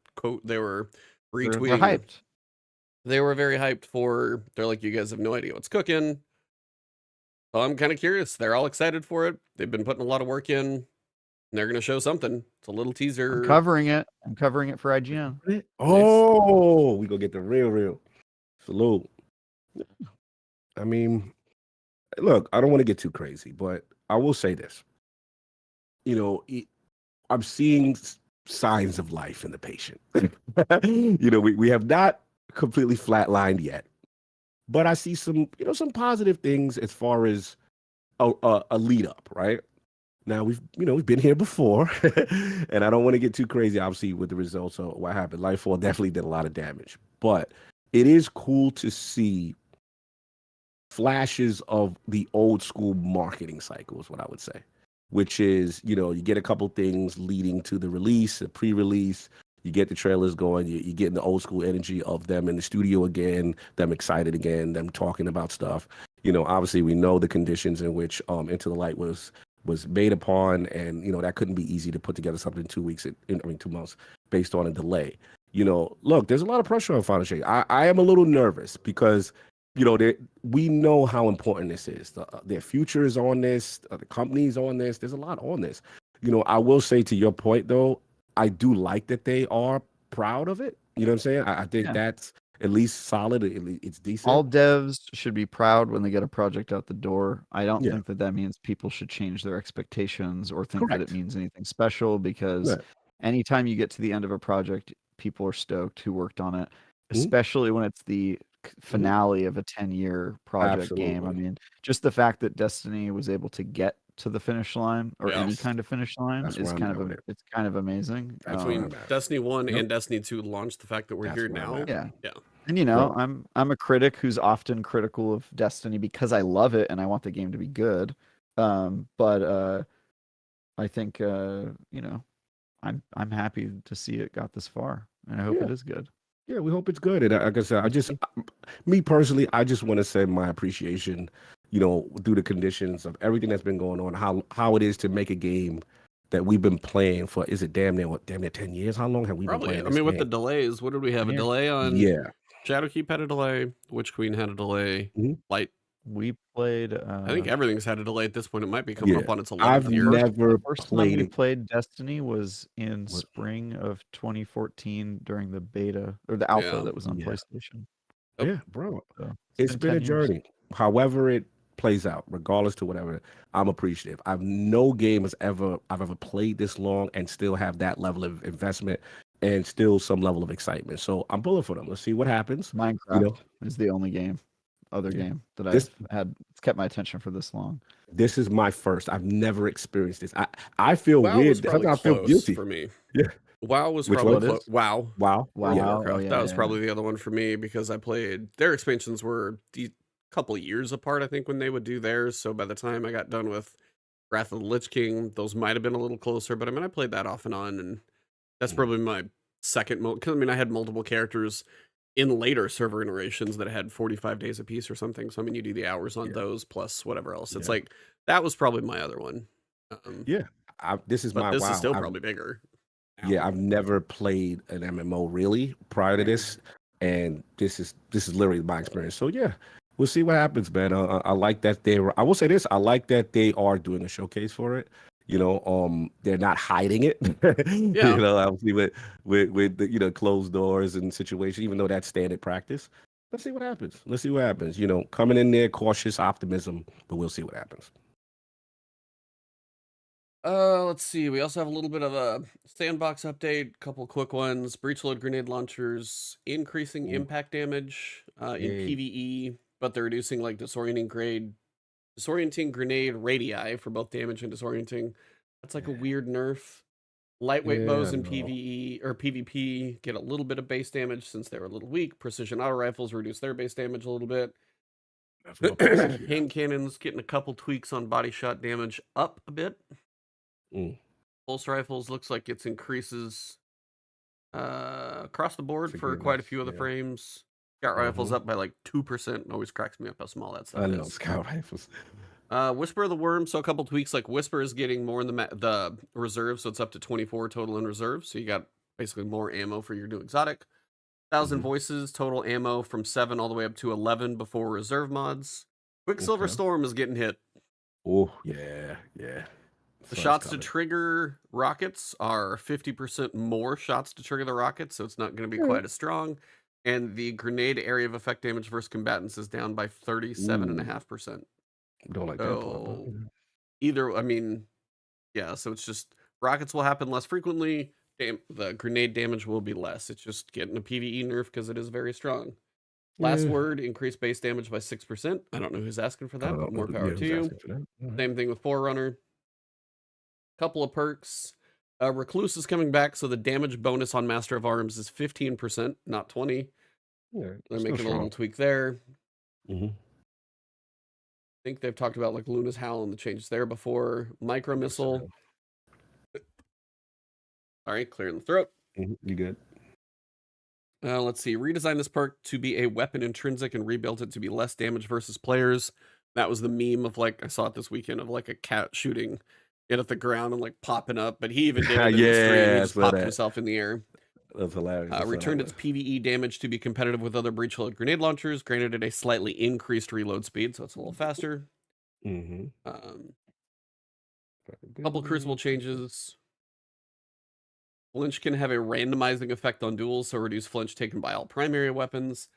retweeting. They're hyped. They were very hyped for. They're like, you guys have no idea what's cooking. So I'm kind of curious. They're all excited for it. They've been putting a lot of work in. And they're gonna show something. It's a little teaser. I'm covering it for IGN. Oh, we gonna get the real. Salute. I mean, look, I don't want to get too crazy, but I will say this. I'm seeing signs of life in the patient. We have not completely flatlined yet, but I see some positive things as far as a lead up, right? Now we've been here before, and I don't want to get too crazy, obviously, with the results of what happened. Nightfall definitely did a lot of damage, but it is cool to see flashes of the old school marketing cycle is what I would say, which is, you get a couple things leading to the release, the pre-release, you get the trailers going, you're getting the old school energy of them in the studio again, them excited again, them talking about stuff. Obviously we know the conditions in which Into the Light was made upon, and, that couldn't be easy to put together something in 2 weeks, 2 months based on a delay. Look, there's a lot of pressure on Final Shape. I am a little nervous because we know how important this is. Their future is on this. The company's on this. There's a lot on this. I will say, to your point, though, I do like that they are proud of it. You know what I'm saying? I think that's at least solid. It's decent. All devs should be proud when they get a project out the door. I don't Yeah. think that means people should change their expectations or think that it Correct. means anything special, because Right. anytime you get to the end of a project, people are stoked who worked on it, Mhm. especially when it's the finale of a 10-year project game. I Absolutely. mean, just the fact that Destiny was able to get to the finish line, or any Yes. kind of finish line, That's is where I'm kind at of with it. it's kind of amazing. That's where Between I'm at. Destiny 1 Yep. and Destiny 2 launched, the fact that we're That's here where I'm now. at. Yeah. Yeah. And you know, Yep. I'm a critic who's often critical of Destiny because I love it and I want the game to be good. But I think you know, I'm happy to see it got this far, and I hope Yeah. it is good. Yeah, we hope it's good. And like I said, me personally, I just want to send my appreciation, through the conditions of everything that's been going on, how it is to make a game that we've been playing for, is it damn near 10 years? How long have we been Probably. playing I this mean, with the game? delays, what did we have? A Yeah. delay on Yeah. Shadowkeep had a delay. Witch Queen had a delay. Mhm. Light. We played. I think everything's had a delay at this point. It might be coming Yeah. up on its I've 11th year. never The first time we played it. played Destiny was in What? spring of 2014 during the beta or the alpha Yeah. that was on Yeah. PlayStation. Yep. Yeah, bro. So It's been a 10 years. journey. However it plays out, regardless to whatever, I'm appreciative. No game I've ever played this long and still have that level of investment and still some level of excitement. So I'm pulling for them. Let's see what happens. Minecraft is the only other Yeah. game that This- I've had. It's kept my attention for this long. This is my first. I've never experienced this. I feel WoW was weird. probably Sometimes I feel close guilty. for me. Yeah. WoW was Which probably one? close. WoW. Wow. Wow. Yeah. Oh, Warcraft. yeah, That was yeah. probably the other one for me because I played their expansions were a couple of years apart, I think, when they would do theirs. So by the time I got done with Wrath of the Lich King, those might have been a little closer. But I mean, I played that off and on, and that's probably my second. Because I mean, I had multiple characters in later server iterations that had 45 days apiece or something. So I mean, you do the hours on those plus whatever else. It's Yeah. like that was probably my other one. Yeah. This is But my this wow. is still probably bigger. Yeah, I've never played an MMO really prior to this, and this is literally my experience. So yeah, we'll see what happens, man. I like that I will say this: I like that they are doing a showcase for it. They're not hiding it. Yeah. Obviously with the closed doors and situation, even though that's standard practice. Let's see what happens. Coming in there, cautious optimism, but we'll see what happens. Let's see. We also have a little bit of a sandbox update, couple quick ones. Breach load grenade launchers increasing impact damage in Yay. PvE, but they're reducing like disorienting grenade radii for both damage and disorienting. That's like a weird nerf. Lightweight bows in no. PvE or PvP get a little bit of base damage since they're a little weak. Precision auto rifles reduce their base damage a little bit. Hand cannons getting a couple tweaks on body shot damage up a bit. Pulse rifles looks like it's increases across the board for quite a few of the frames. Scout rifles up by like 2%. Always cracks me up how small that stuff I know, is. scout rifles. Whisper of the Worm, so a couple tweaks, like Whisper is getting more in the reserve, so it's up to 24 total in reserve, so you got basically more ammo for your new exotic. 1,000 voices, total ammo from 7 all the way up to 11 before reserve mods. Quicksilver Storm is getting hit. Oh, yeah. The shots to trigger rockets are 50% more shots to trigger the rockets, so it's not going to be quite as strong. And the grenade area of effect damage versus combatants is down by 37.5%. Don't like that part. But... so it's just rockets will happen less frequently. The grenade damage will be less. It's just getting a PvE nerf because it is very strong. Last word, increased base damage by 6%. I don't know who's asking for that, but more power to you. Same thing with Forerunner. Couple of perks. Recluse is coming back, so the damage bonus on Master of Arms is 15%, not 20. Yeah, they're making a little tweak there. I think they've talked about like Luna's Howl and the changes there before. Micro missile. All right, clearing the throat. You good? Let's see. Redesign this perk to be a weapon intrinsic and rebuilt it to be less damage versus players. That was the meme of like I saw it this weekend of like a cat shooting it at the ground and like popping up, but he even did it in the stream. He just popped himself in the air. That's hilarious. Returned its PvE damage to be competitive with other breach load grenade launchers, granted it a slightly increased reload speed, so it's a little faster. Couple crucible changes. Flinch can have a randomizing effect on duels, so reduce flinch taken by all primary weapons.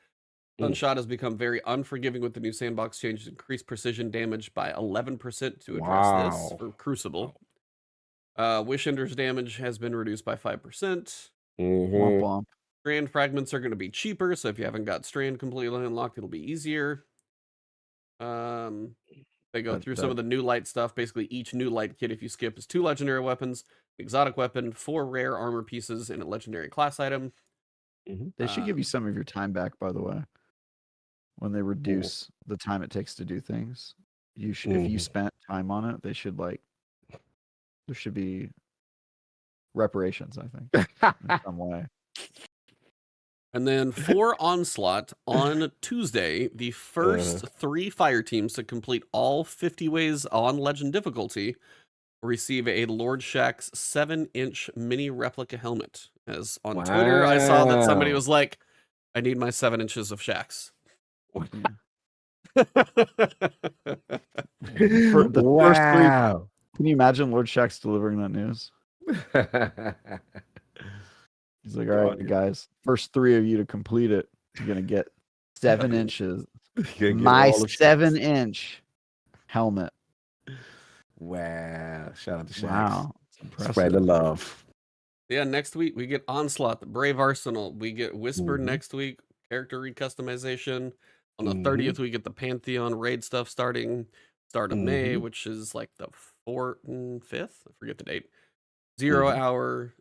Sunshot has become very unforgiving with the new sandbox changes, increased precision damage by 11% to address this for Crucible. Wish Ender's damage has been reduced by 5%. Womp womp. Strand fragments are going to be cheaper, so if you haven't got Strand completely unlocked, it'll be easier. They go through some of the new light stuff. Basically, each new light kit, if you skip, is 2 legendary weapons, exotic weapon, 4 rare armor pieces, and a legendary class item. They should give you some of your time back, by the way. When they reduce the time it takes to do things, you should, if you spent time on it, they should there should be reparations, I think, in some way. And then for Onslaught, on Tuesday, the first 3 fire teams to complete all 50 ways on Legend difficulty will receive a Lord Shaxx 7-inch mini replica helmet. As on Twitter, I saw that somebody was like, I need my 7 inches of Shaxx. For the first 3, can you imagine Lord Shaxx delivering that news? He's like, all right, guys, first 3 of you to complete it, you're going to get 7 inches. My 7-inch helmet. Wow. Shout out to Shaxx. Wow. Spread the love. Yeah, next week we get Onslaught, the Brave Arsenal. We get Whisper next week, character recustomization. On the 30th, we get the Pantheon raid stuff starting start of May, which is like the 4th and 5th. I forget the date. 0 hour.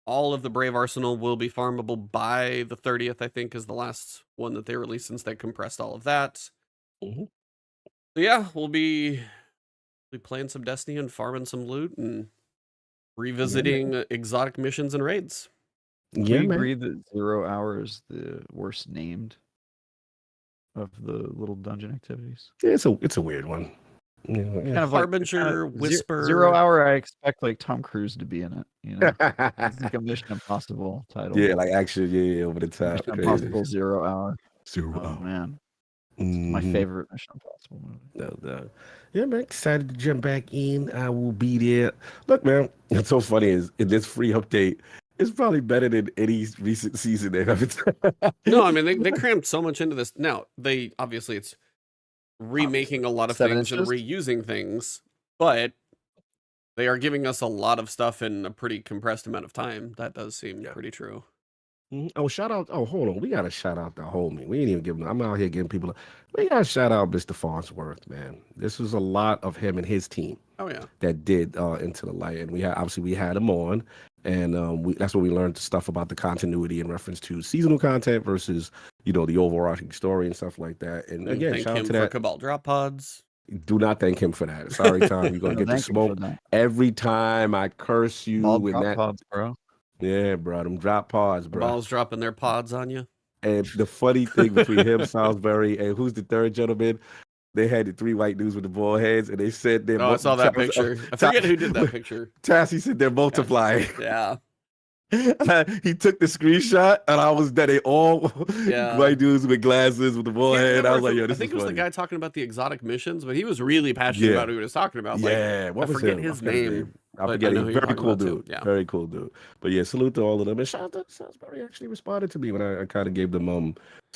All of the Brave Arsenal will be farmable by the 30th, I think, is the last one that they released since they compressed all of that. So yeah, we'll be playing some Destiny and farming some loot and revisiting exotic missions and raids. Yeah, we agree that 0 hour is the worst named of the little dungeon activities. Yeah, it's a weird one. Yeah, kind of Harbinger, Whisper. 0 hour, I expect like Tom Cruise to be in it. You know, it's like a Mission Impossible title. Yeah, like action. Yeah, over the top. Mission Impossible 0 hour. 0 hour. Man, my favorite Mission Impossible movie. No. Yeah, man, excited to jump back in. I will be there. Look, man, what's so funny is in this free update, it's probably better than any recent season they've ever done. No, I mean they crammed so much into this. Now they obviously it's remaking a lot of things and reusing things, but they are giving us a lot of stuff in a pretty compressed amount of time. That does seem pretty true. Oh, shout out. Oh, hold on. We got to shout out the homie. We ain't even giving. I'm out here giving people. We got to shout out Mr. Farnsworth, man. This was a lot of him and his team. Oh, yeah. That did Into the Light. And we had him on. And that's when we learned stuff about the continuity in reference to seasonal content versus, the overarching story and stuff like that. And again, shout out to that. Cabal drop pods. Do not thank him for that. Sorry, Tom. You're going to get the smoke. Every time I curse you with that. Pods, bro. Yeah, bro. Them drop pods, bro. Cabal's dropping their pods on you. And the funny thing between him, Salisbury, and who's the third gentleman? They had the 3 white dudes with the bald heads, and they said they're. I saw that picture. I forget who did that picture. Tassie said they're multiplying. Yeah. He took the screenshot, and I was that they all white dudes with glasses with the bald head. I was like, yo, this is funny. I think it was the guy talking about the exotic missions, but he was really passionate about who he was talking about. Yeah, I forget his name. I forget. Very cool dude. Yeah. Very cool dude. But yeah, salute to all of them. And shout out to Salisbury actually responded to me when I kind of gave them a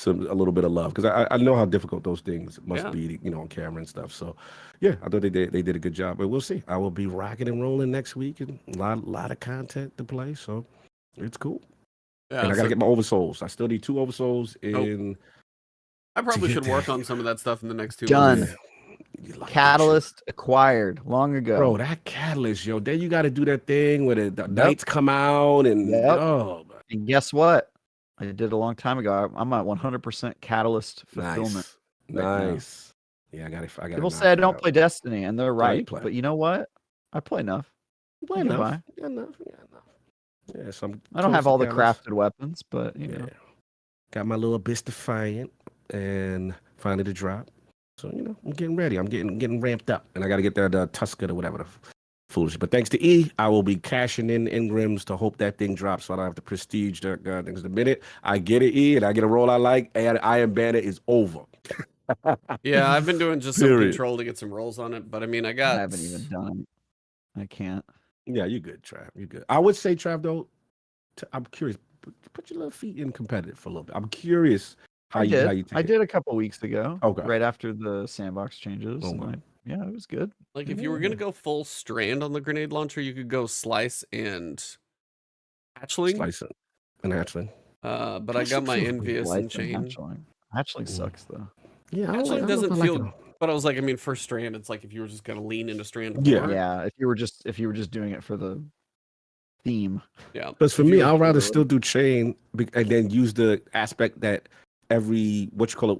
little bit of love because I know how difficult those things must be, on camera and stuff. So yeah, I thought they did a good job. But we'll see. I will be rocking and rolling next week and a lot of content to play. So it's cool. Yeah, and I gotta get my oversouls. I still need 2 oversouls in. I probably should work on some of that stuff in the next 2 Done. months. Catalyst acquired long ago. Bro, that catalyst, yo. Then you got to do that thing where the knights come out and and guess what? I did it a long time ago. I'm at 100% catalyst fulfillment. Nice. Yeah, I got it. People say I don't play Destiny, and they're right. But you know what? I play enough. Play enough. Yeah, I don't have all the crafted weapons, but you know. Got my little Abyss Defiant and finally the drop. So, I'm getting ready. I'm getting ramped up. And I got to get that Tusker or whatever the foolish. But thanks to E, I will be cashing in Engrams to hope that thing drops so I don't have to prestige the things. The minute I get it, E, and I get a roll I like, and Iron Banner is over. Yeah, I've been doing just some control to get some rolls on it. But I mean, I haven't even done it. I can't. Yeah, you good, Trav. You good. I would say, Trav, though, I'm curious. Put your little feet in competitive for a little bit. I'm curious how you take I it. did a couple weeks ago. Okay. Right after the sandbox changes. Okay. And yeah, it was good. Like if you were gonna go full strand on the grenade launcher, you could go slice and hatchling. Slicer and hatchling. But I got my envious and chain. Hatchling sucks though. Yeah, Hatchling doesn't feel. But I was like, I mean, for strand, it's like if you were just gonna lean into strand. Yeah. Yeah. If you were just doing it for the theme. Yeah. Because for me, I'd rather still do chain and then use the aspect that every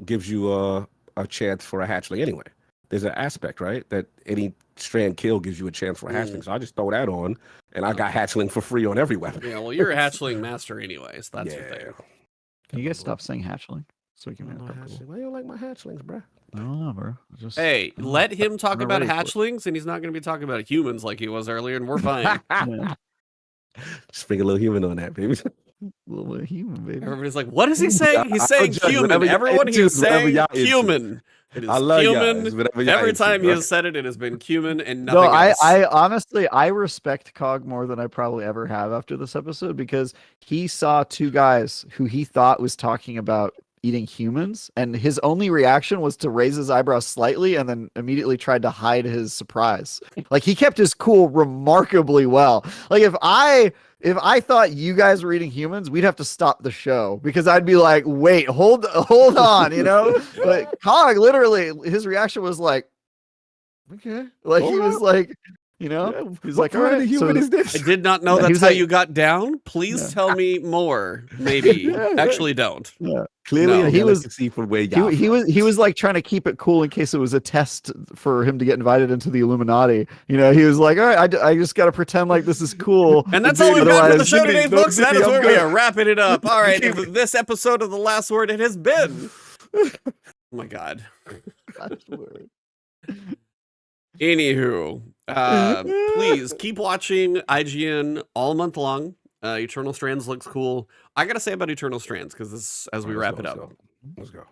gives you a chance for a hatchling anyway. There's an aspect, right? That any strand kill gives you a chance for a hatchling. So I just throw that on, and I got hatchling for free on every weapon. Yeah, well, you're a hatchling master anyway, so that's your thing. Can you guys stop saying hatchling? So we can Why you don't like my hatchlings, bro? I don't know, bro. Hey, let him talk about hatchlings, and he's not going to be talking about humans like he was earlier, and we're fine. Just bring a little human on that, baby. A little bit human, baby. Everybody's like, what is he saying? He's saying human. Everyone he's saying human. It is cumin. Every time he has said it, it has been cumin and nothing else. I honestly, I respect Cog more than I probably ever have after this episode, because he saw two guys who he thought was talking about eating humans, and his only reaction was to raise his eyebrows slightly and then immediately tried to hide his surprise. Like, he kept his cool remarkably well. Like, if I thought you guys were eating humans, we'd have to stop the show, because I'd be like, wait, hold on, you know? But Cog, literally, his reaction was like, okay. Like, he was like, you know, he's like, all right, human is this? I did not know that's how you got down. Please tell me more. Maybe. Actually, don't. Yeah. Clearly, he was see from where he was like trying to keep it cool in case it was a test for him to get invited into the Illuminati. You know, he was like, all right, I just got to pretend like this is cool. And that's all we've got for the show today, folks. That is where we are wrapping it up. All right, this episode of The Last Word, it has been. Oh my God. Last Word. Anywho, please keep watching IGN all month long. Eternal Strands looks cool. I gotta say about Eternal Strands, because this, as we wrap it up, let's go.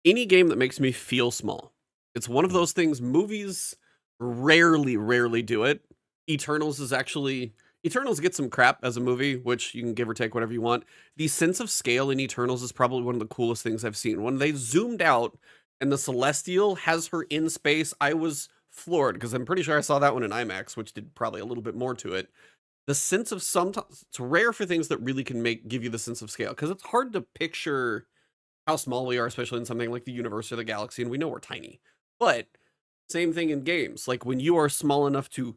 Any game that makes me feel small. It's one of those things. Movies rarely do it. Eternals gets some crap as a movie, which you can give or take whatever you want. The sense of scale in Eternals is probably one of the coolest things I've seen. When they zoomed out and the Celestial has her in space, I was floored, because I'm pretty sure I saw that one in IMAX, which did probably a little bit more to it. The sense of sometimes, it's rare for things that really can give you the sense of scale, because it's hard to picture how small we are, especially in something like the universe or the galaxy, and we know we're tiny. But same thing in games. Like, when you are small enough to,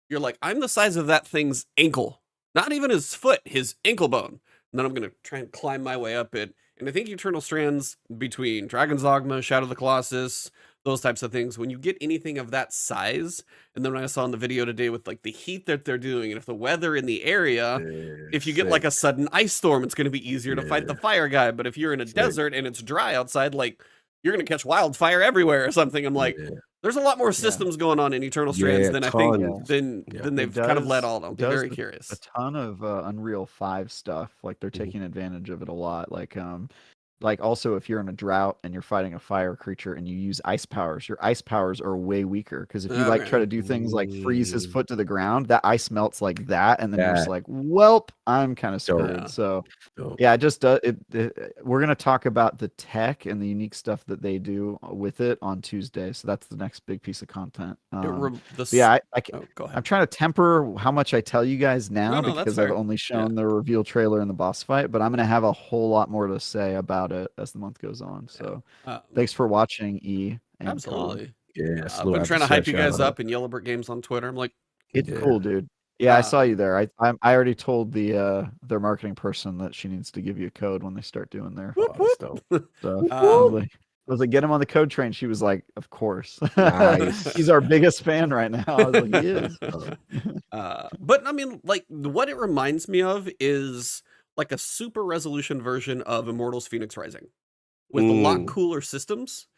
you're like, I'm the size of that thing's ankle, not even his foot, his ankle bone. And then I'm going to try and climb my way up it. And I think Eternal Strands, between Dragon's Dogma, Shadow of the Colossus, those types of things, when you get anything of that size, and then when I saw in the video today with like the heat that they're doing, and if the weather in the area, if you get like a sudden ice storm, it's going to be easier to fight the fire guy. But if you're in a desert and it's dry outside, like, you're going to catch wildfire everywhere or something. I'm like, there's a lot more systems going on in Eternal Strands than I think than they've kind of let all. I'll be very curious. A ton of Unreal 5 stuff. Like, they're taking advantage of it a lot. Like also, if you're in a drought and you're fighting a fire creature and you use ice powers, your ice powers are way weaker. Because if you try to do things like freeze his foot to the ground, that ice melts like that, and then you're just like, "Welp, I'm kind of screwed." Yeah. So, yeah, we're gonna talk about the tech and the unique stuff that they do with it on Tuesday. So that's the next big piece of content. Go I'm trying to temper how much I tell you guys now, because I've only shown the reveal trailer and the boss fight. But I'm gonna have a whole lot more to say about it as the month goes on. So thanks for watching, E. Absolutely. Yeah, I've been trying to hype you guys up in Yellowbrick Games on Twitter. I'm like, it's cool, dude. Yeah, I saw you there. I already told their marketing person that she needs to give you a code when they start doing their stuff. So I was like, get him on the code train. She was like, of course. Nice. He's our biggest fan right now. I was like, he is. But I mean, like, what it reminds me of is like a super resolution version of Immortals Phoenix Rising with a lot cooler systems.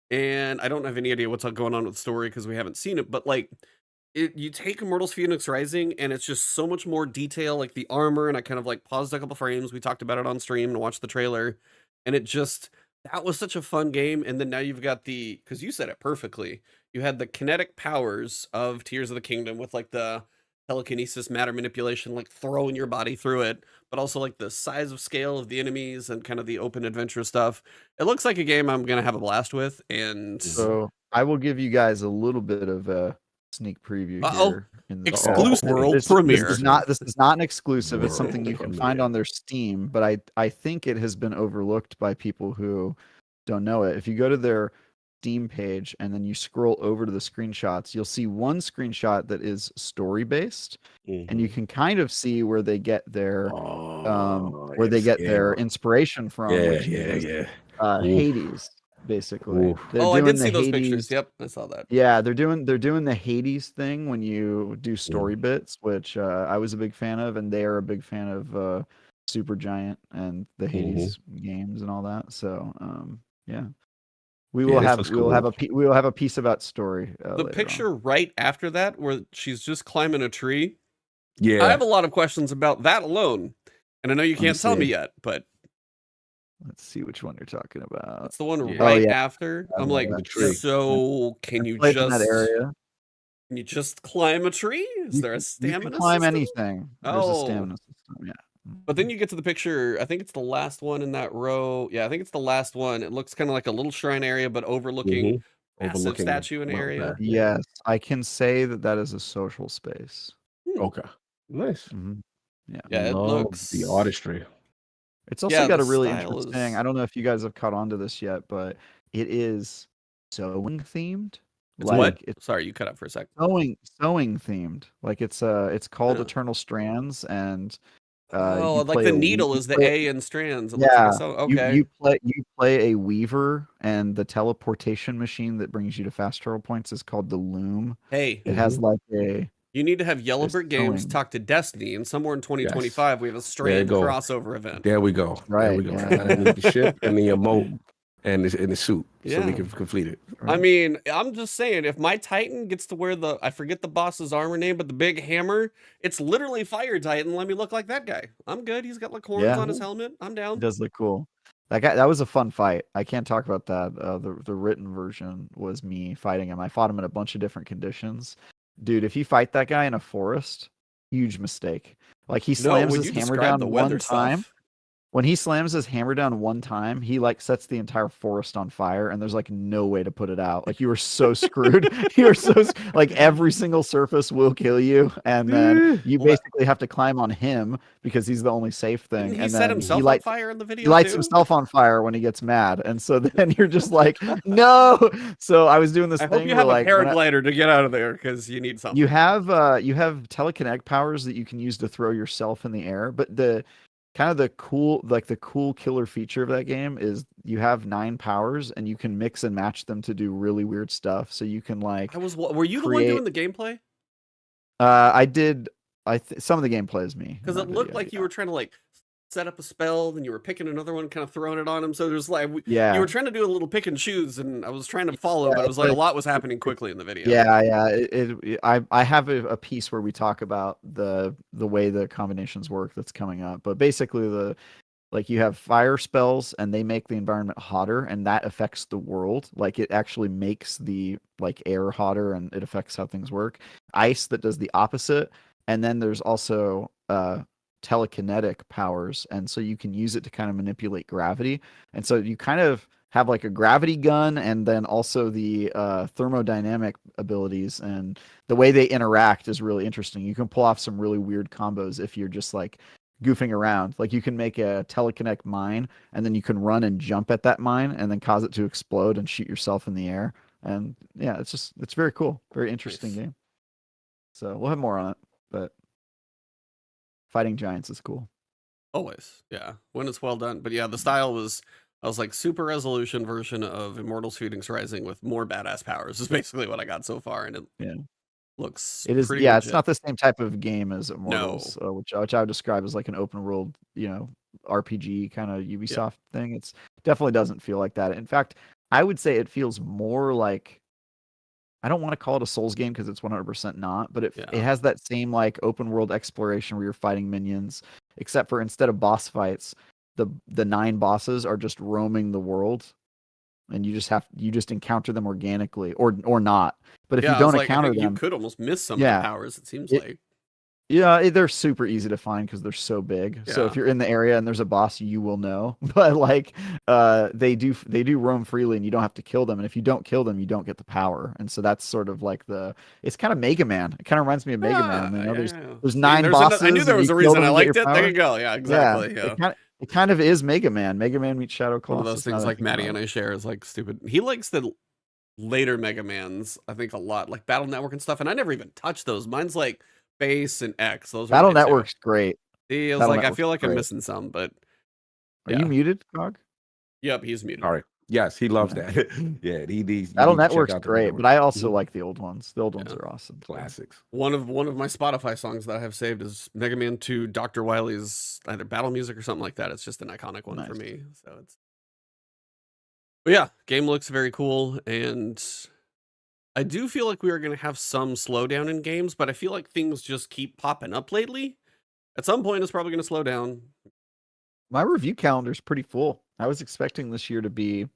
And I don't have any idea what's going on with the story because we haven't seen it, but like, you take Immortals Phoenix Rising and it's just so much more detail, like the armor, and I kind of like paused a couple frames. We talked about it on stream and watched the trailer, and that was such a fun game. And then now you've got because you said it perfectly, you had the kinetic powers of Tears of the Kingdom with like the telekinesis, matter manipulation, like throwing your body through it, but also like the size of scale of the enemies and kind of the open adventure stuff. It looks like a game I'm gonna have a blast with. And So I will give you guys a little bit of a sneak preview uh-oh, here in the exclusive world this premiere. is not an exclusive. It's something you can find on their Steam, but I think it has been overlooked by people who don't know it. If you go to their Steam page and then you scroll over to the screenshots, you'll see one screenshot that is story based, and you can kind of see where they get their their inspiration from, which is Hades, basically. I did see those pictures. Yep, I saw that. Yeah, they're doing the Hades thing when you do story bits, which I was a big fan of, and they are a big fan of Supergiant and the Hades games and all that. So yeah. We will have a piece about story. The picture right after that, where she's just climbing a tree. Yeah, I have a lot of questions about that alone, and I know you can't tell me yet, but let's see which one you're talking about. That's the one right after. I'm like, so can you just that area? Can you just climb a tree? Is there a stamina? You can climb system? Anything. There's a stamina system. Yeah. But then you get to the picture. I think it's the last one in that row. Yeah, I think it's the last one. It looks kind of like a little shrine area, but overlooking massive statue in area. Yes, I can say that is a social space. Okay, nice. Yeah, it looks the artistry. It's also got a really interesting. I don't know if you guys have caught on to this yet, but it is sewing themed. Sorry, you cut out for a sec. Sewing themed. Like it's called Eternal Strands, and like the needle is the A in strands. Okay. You play a weaver, and the teleportation machine that brings you to fast travel points is called the Loom. Hey, it has like a. You need to have Yellowbird Games talk to Destiny, and somewhere in 2025 we have a Strand crossover event. There we go. Right. There we go. Yeah. The ship and the emote and the suit, so we can complete it. I mean, I'm just saying, if my Titan gets to wear I forget the boss's armor name, but the big hammer, it's literally Fire Titan. Let me look like that guy. I'm good. He's got like horns on his helmet. I'm down. It does look cool. That was a fun fight. I can't talk about that. The written version was me fighting him. I fought him in a bunch of different conditions. Dude, if you fight that guy in a forest, huge mistake. Like he slams his hammer down one time. When he slams his hammer down one time, he like sets the entire forest on fire, and there's like no way to put it out. Like you were so screwed. You were so like every single surface will kill you, and then you basically have to climb on him because he's the only safe thing. He set himself on fire in the video. He lights himself on fire when he gets mad, and so then you're just like, no. So I was doing this thing. Hope you have a paraglider to get out of there because you need something. You have telekinetic powers that you can use to throw yourself in the air, but the cool killer feature of that game is you have 9 powers and you can mix and match them to do really weird stuff. So you can like. Were you the one doing the gameplay? I did. Some of the gameplay is me. Because it looked like you were trying to like set up a spell, then you were picking another one, kind of throwing it on him. So there's like, you were trying to do a little pick and choose, and I was trying to follow, but it was like a lot was happening quickly in the video. I have a piece where we talk about the way the combinations work that's coming up, but basically you have fire spells and they make the environment hotter, and that affects the world. Like it actually makes the like air hotter, and it affects how things work. Ice that does the opposite, and then there's also telekinetic powers, and so you can use it to kind of manipulate gravity, and so you kind of have like a gravity gun, and then also the thermodynamic abilities, and the way they interact is really interesting. You can pull off some really weird combos if you're just like goofing around. Like you can make a telekinetic mine, and then you can run and jump at that mine and then cause it to explode and shoot yourself in the air. And yeah, it's very cool, very interesting game. So we'll have more on it, but fighting giants is cool. Always. Yeah. When it's well done. But yeah, the style I was like super resolution version of Immortals Phoenix Rising with more badass powers is basically what I got so far. And it looks pretty legit. It's not the same type of game as Immortals, which I would describe as like an open world, RPG kind of Ubisoft thing. It's definitely doesn't feel like that. In fact, I would say it feels more like, I don't want to call it a Souls game because it's 100% not, but it has that same like open world exploration where you're fighting minions, except for instead of boss fights, the 9 bosses are just roaming the world, and you just encounter them organically or not. But if you don't encounter them, you could almost miss some of the powers. It seems like Yeah, they're super easy to find because they're so big. So if Yeah. you're in the area and there's a boss, you will know. But like, they do roam freely, and you don't have to kill them. And if you don't kill them, you don't get the power. And so that's sort of like it's kind of Mega Man. It kind of reminds me of Mega Man. You know, there's See, 9 bosses. I knew there and was you a kill reason them I and get liked your it. There power. you go. Yeah, exactly. Yeah. It kind of is Mega Man. Mega Man meets Shadow One of Colossus. those things like Maddie and I share is like stupid. He likes the later Mega Mans, I think, a lot, like Battle Network and stuff. And I never even touched those. Mine's like Base and X. Those are Battle my two. Network's great. He was Battle like, I Network's feel like I'm great. missing some, but Are you muted, Cog? Yep, he's muted. All right. Yes, he loves that. Yeah, he needs. Battle you need to check Network's out the great, network. but I also like the old ones. The old ones are awesome. Classics. One of my Spotify songs that I have saved is Mega Man 2 Dr. Wily's either battle music or something like that. It's just an iconic one for me. So it's But yeah, game looks very cool, and I do feel like we are going to have some slowdown in games, but I feel like things just keep popping up lately. At some point, it's probably going to slow down. My review calendar is pretty full. I was expecting this year to be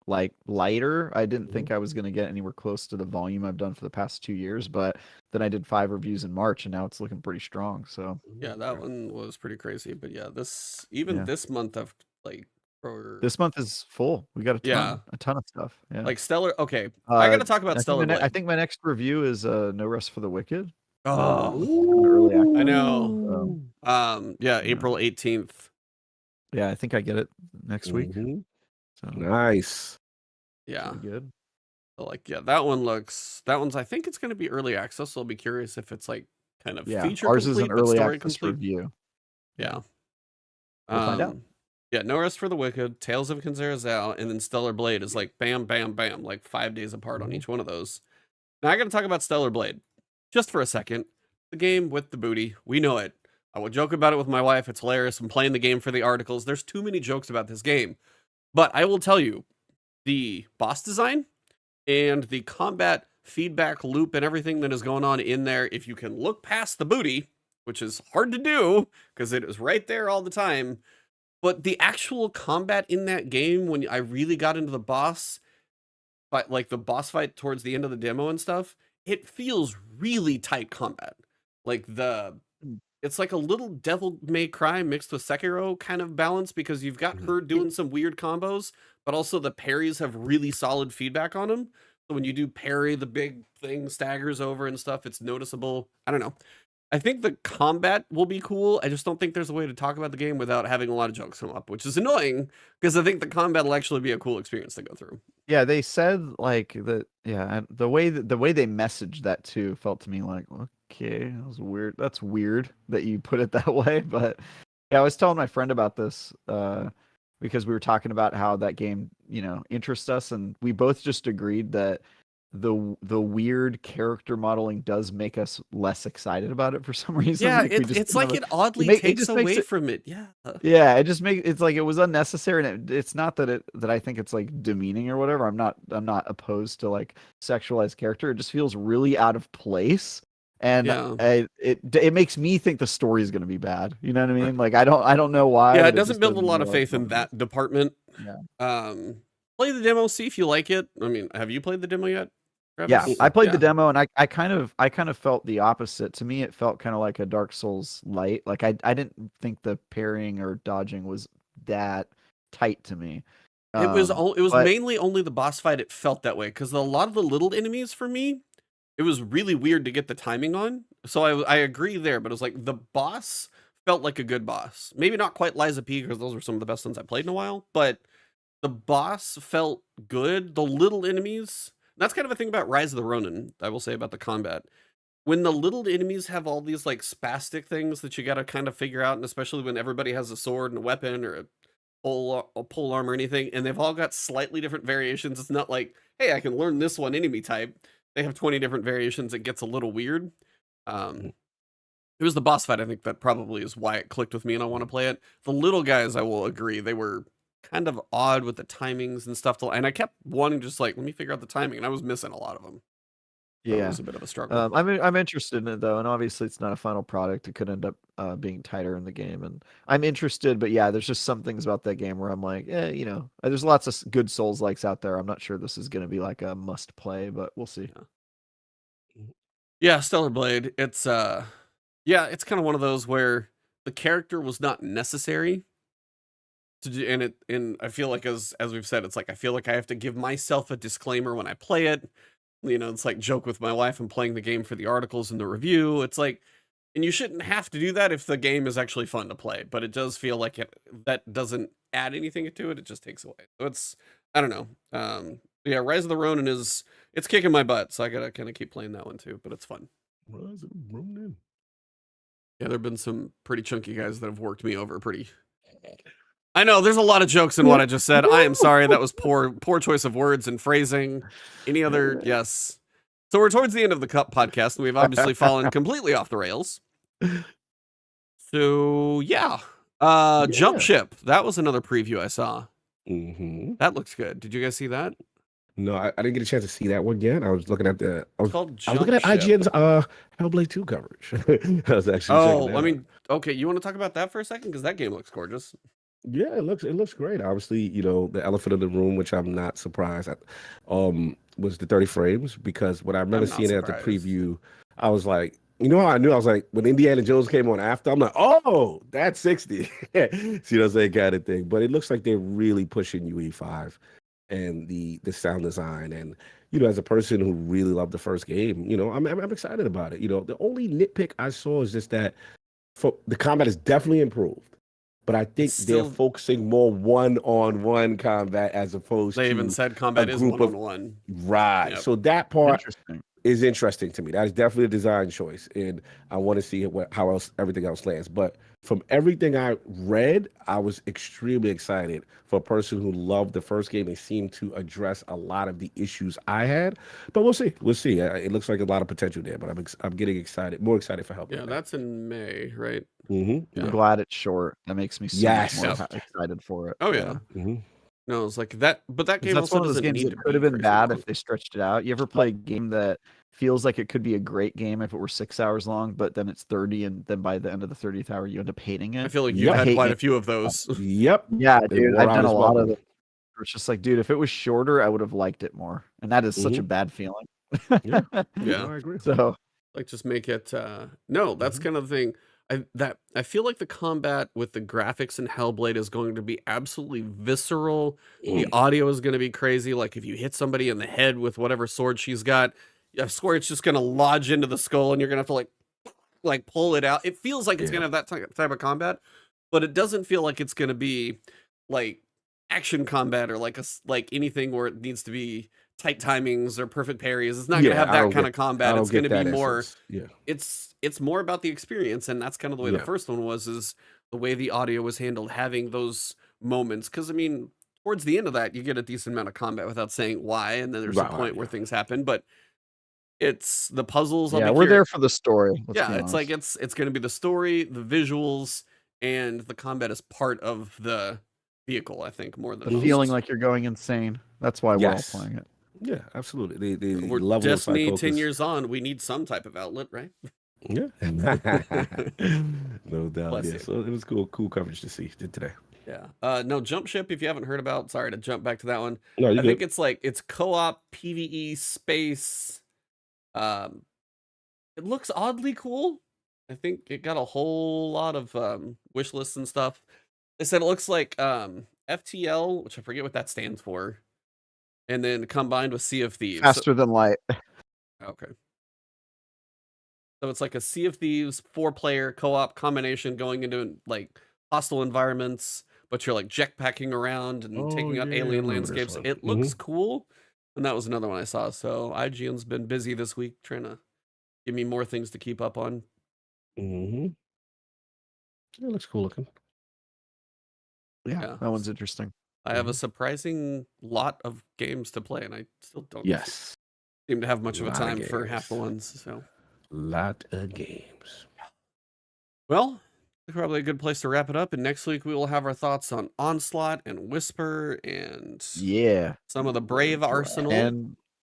like lighter. I didn't think I was going to get anywhere close to the volume I've done for the past 2 years, but then I did 5 reviews in March, and now it's looking pretty strong. So yeah, that one was pretty crazy. But yeah, this month of like this month is full. We got a ton of stuff. Yeah, like Stellar. Okay, I got to talk about Stellar. I think my next review is No Rest for the Wicked. Early access. I know. Yeah, April 18th. Yeah, I think I get it next week. So nice. Yeah. Good. So like, yeah, that one's, I think it's going to be early access. So I'll be curious if it's like kind of feature ours complete, is an early story access complete. review. Yeah. We'll find out. Yeah, No Rest for the Wicked, Tales of Kinzera, and then Stellar Blade is like bam, bam, bam, like 5 days apart on each one of those. Now I got to talk about Stellar Blade just for a second. The game with the booty, we know it. I would joke about it with my wife. It's hilarious. I'm playing the game for the articles. There's too many jokes about this game. But I will tell you, the boss design and the combat feedback loop and everything that is going on in there, if you can look past the booty, which is hard to do because it is right there all the time, but the actual combat in that game, when I really got into the boss, but like the boss fight towards the end of the demo and stuff, it feels really tight combat. Like it's like a little Devil May Cry mixed with Sekiro kind of balance, because you've got her doing some weird combos, but also the parries have really solid feedback on them. So when you do parry, the big thing staggers over and stuff, it's noticeable. I don't know. I think the combat will be cool. I just don't think there's a way to talk about the game without having a lot of jokes come up, which is annoying because I think the combat will actually be a cool experience to go through. Yeah, they said like that. Yeah, and the way they messaged that too felt to me like, okay, that was weird. That's weird that you put it that way. But yeah, I was telling my friend about this because we were talking about how that game, interests us, and we both just agreed that the weird character modeling does make us less excited about it for some reason. Yeah, it's like it oddly takes away from it. Yeah, it just makes it's like it was unnecessary, and it's not that I think it's like demeaning or whatever. I'm not opposed to like sexualized character. It just feels really out of place, and it makes me think the story is going to be bad. You know what I mean? Like I don't know why. Yeah, it doesn't build a lot of faith in that department. Yeah. Play the demo, see if you like it. I mean, have you played the demo yet, Travis? Yeah, I played the demo, and I kind of felt the opposite. To me, it felt kind of like a Dark Souls light. Like I didn't think the parrying or dodging was that tight to me. It was mainly only the boss fight. It felt that way because a lot of the little enemies for me, it was really weird to get the timing on. So I agree there, but it was like the boss felt like a good boss. Maybe not quite Liza P, because those were some of the best ones I played in a while, but the boss felt good. The little enemies, that's kind of a thing about Rise of the Ronin, I will say, about the combat. When the little enemies have all these like spastic things that you got to kind of figure out, and especially when everybody has a sword and a weapon or a pole arm or anything, and they've all got slightly different variations. It's not like, hey, I can learn this one enemy type. They have 20 different variations. It gets a little weird. It was the boss fight, I think, that probably is why it clicked with me and I want to play it. The little guys, I will agree, they were kind of odd with the timings and stuff. And I kept wanting just like, let me figure out the timing, and I was missing a lot of them. Yeah, it was a bit of a struggle. I'm interested in it though, and obviously it's not a final product. It could end up being tighter in the game, and I'm interested. But yeah, there's just some things about that game where I'm like, there's lots of good Souls likes out there. I'm not sure this is going to be like a must play, but we'll see. Yeah, Stellar Blade. It's Yeah, it's kind of one of those where the character was not necessary to do, and I feel like as we've said, it's like I feel like I have to give myself a disclaimer when I play it. You know, it's like joke with my wife. I'm playing the game for the articles and the review. It's like, and you shouldn't have to do that if the game is actually fun to play. But it does feel like that doesn't add anything to it. It just takes away. So it's, I don't know. Yeah, Rise of the Ronin it's kicking my butt. So I gotta kind of keep playing that one too. But it's fun. Rise of the Ronin. Yeah, there've been some pretty chunky guys that have worked me over pretty. I know there's a lot of jokes in what I just said. I am sorry. That was poor choice of words and phrasing. Any other? Yes. So we're towards the end of the Cup podcast, and we've obviously fallen completely off the rails. So yeah. Jump Ship. That was another preview I saw. That looks good. Did you guys see that? No, I didn't get a chance to see that one yet. I was looking at I was looking at IGN's Hellblade 2 coverage. I was actually okay. You want to talk about that for a second? Because that game looks gorgeous. Yeah, it looks great. Obviously, you know, the elephant in the room, which I'm not surprised at, was the 30 frames, because when I remember seeing it at the preview, I was like, you know how I knew? I was like, when Indiana Jones came on after, I'm like, oh, that's 60. See what I'm saying? Kind of thing. But it looks like they're really pushing UE5 and the sound design. And, you know, as a person who really loved the first game, you know, I'm excited about it. You know, the only nitpick I saw is just that the combat is definitely improved. But I think they're focusing more one-on-one combat as opposed to... They even said combat is one-on-one. Right. Yep. So that part is interesting to me. That is definitely a design choice. And I want to see how everything else lands. But from everything I read, I was extremely excited for a person who loved the first game and seemed to address a lot of the issues I had. But we'll see. We'll see. It looks like a lot of potential there. But I'm getting excited, more excited for help. Yeah, that's in May, right? Yeah. I'm glad it's short. That makes me so much more excited for it. Oh yeah. No, it's like that, but that game that's also one of those games that could have been bad if they stretched it out. You ever play a game that feels like it could be a great game if it were 6 hours long, but then it's 30, and then by the end of the 30th hour you end up hating it? I feel like you've had quite a few of those. Yep. Yeah, dude, I've done a lot of it. It's just like, dude, if it was shorter, I would have liked it more, and that is such a bad feeling. Yeah, I agree. So, like, just make it. No, that's kind of the thing. I feel like the combat with the graphics in Hellblade is going to be absolutely visceral. The audio is going to be crazy. Like if you hit somebody in the head with whatever sword she's got, I swear it's just going to lodge into the skull, and you're going to have to like pull it out. It feels like it's going to have that type of combat, but it doesn't feel like it's going to be like action combat or like anything where it needs to be tight timings or perfect parries. It's not going to have that kind of combat. It's going to be more. It's more about the experience, and that's kind of the way the first one was. Is the way the audio was handled, having those moments. Because I mean, towards the end of that, you get a decent amount of combat without saying why, and then there's a point where things happen. But it's the puzzles. We're there for the story. It's like it's going to be the story, the visuals, and the combat is part of the vehicle. I think more than the feeling like you're going insane. That's why we're all playing it. Yeah, absolutely. The we're level Destiny of 10 years on. We need some type of outlet, right? Yeah, no doubt. Yeah, so it was cool coverage to see today. Yeah. No, Jump Ship. If you haven't heard about, sorry to jump back to that one. No, I think it's co-op PvE space. It looks oddly cool. I think it got a whole lot of wish lists and stuff. They said it looks like FTL, which I forget what that stands for, and then combined with Sea of Thieves. Faster than light. Okay. So it's like a Sea of Thieves 4-player co-op combination going into like hostile environments, but you're like jetpacking around and taking out alien landscapes. It looks cool. And that was another one I saw. So IGN's been busy this week trying to give me more things to keep up on. It looks cool looking. Yeah, that one's interesting. I have a surprising lot of games to play, and I still don't seem to have much of a time for half the ones. So lot of games. Well, probably a good place to wrap it up. And next week we will have our thoughts on Onslaught and Whisper and some of the Brave Arsenal and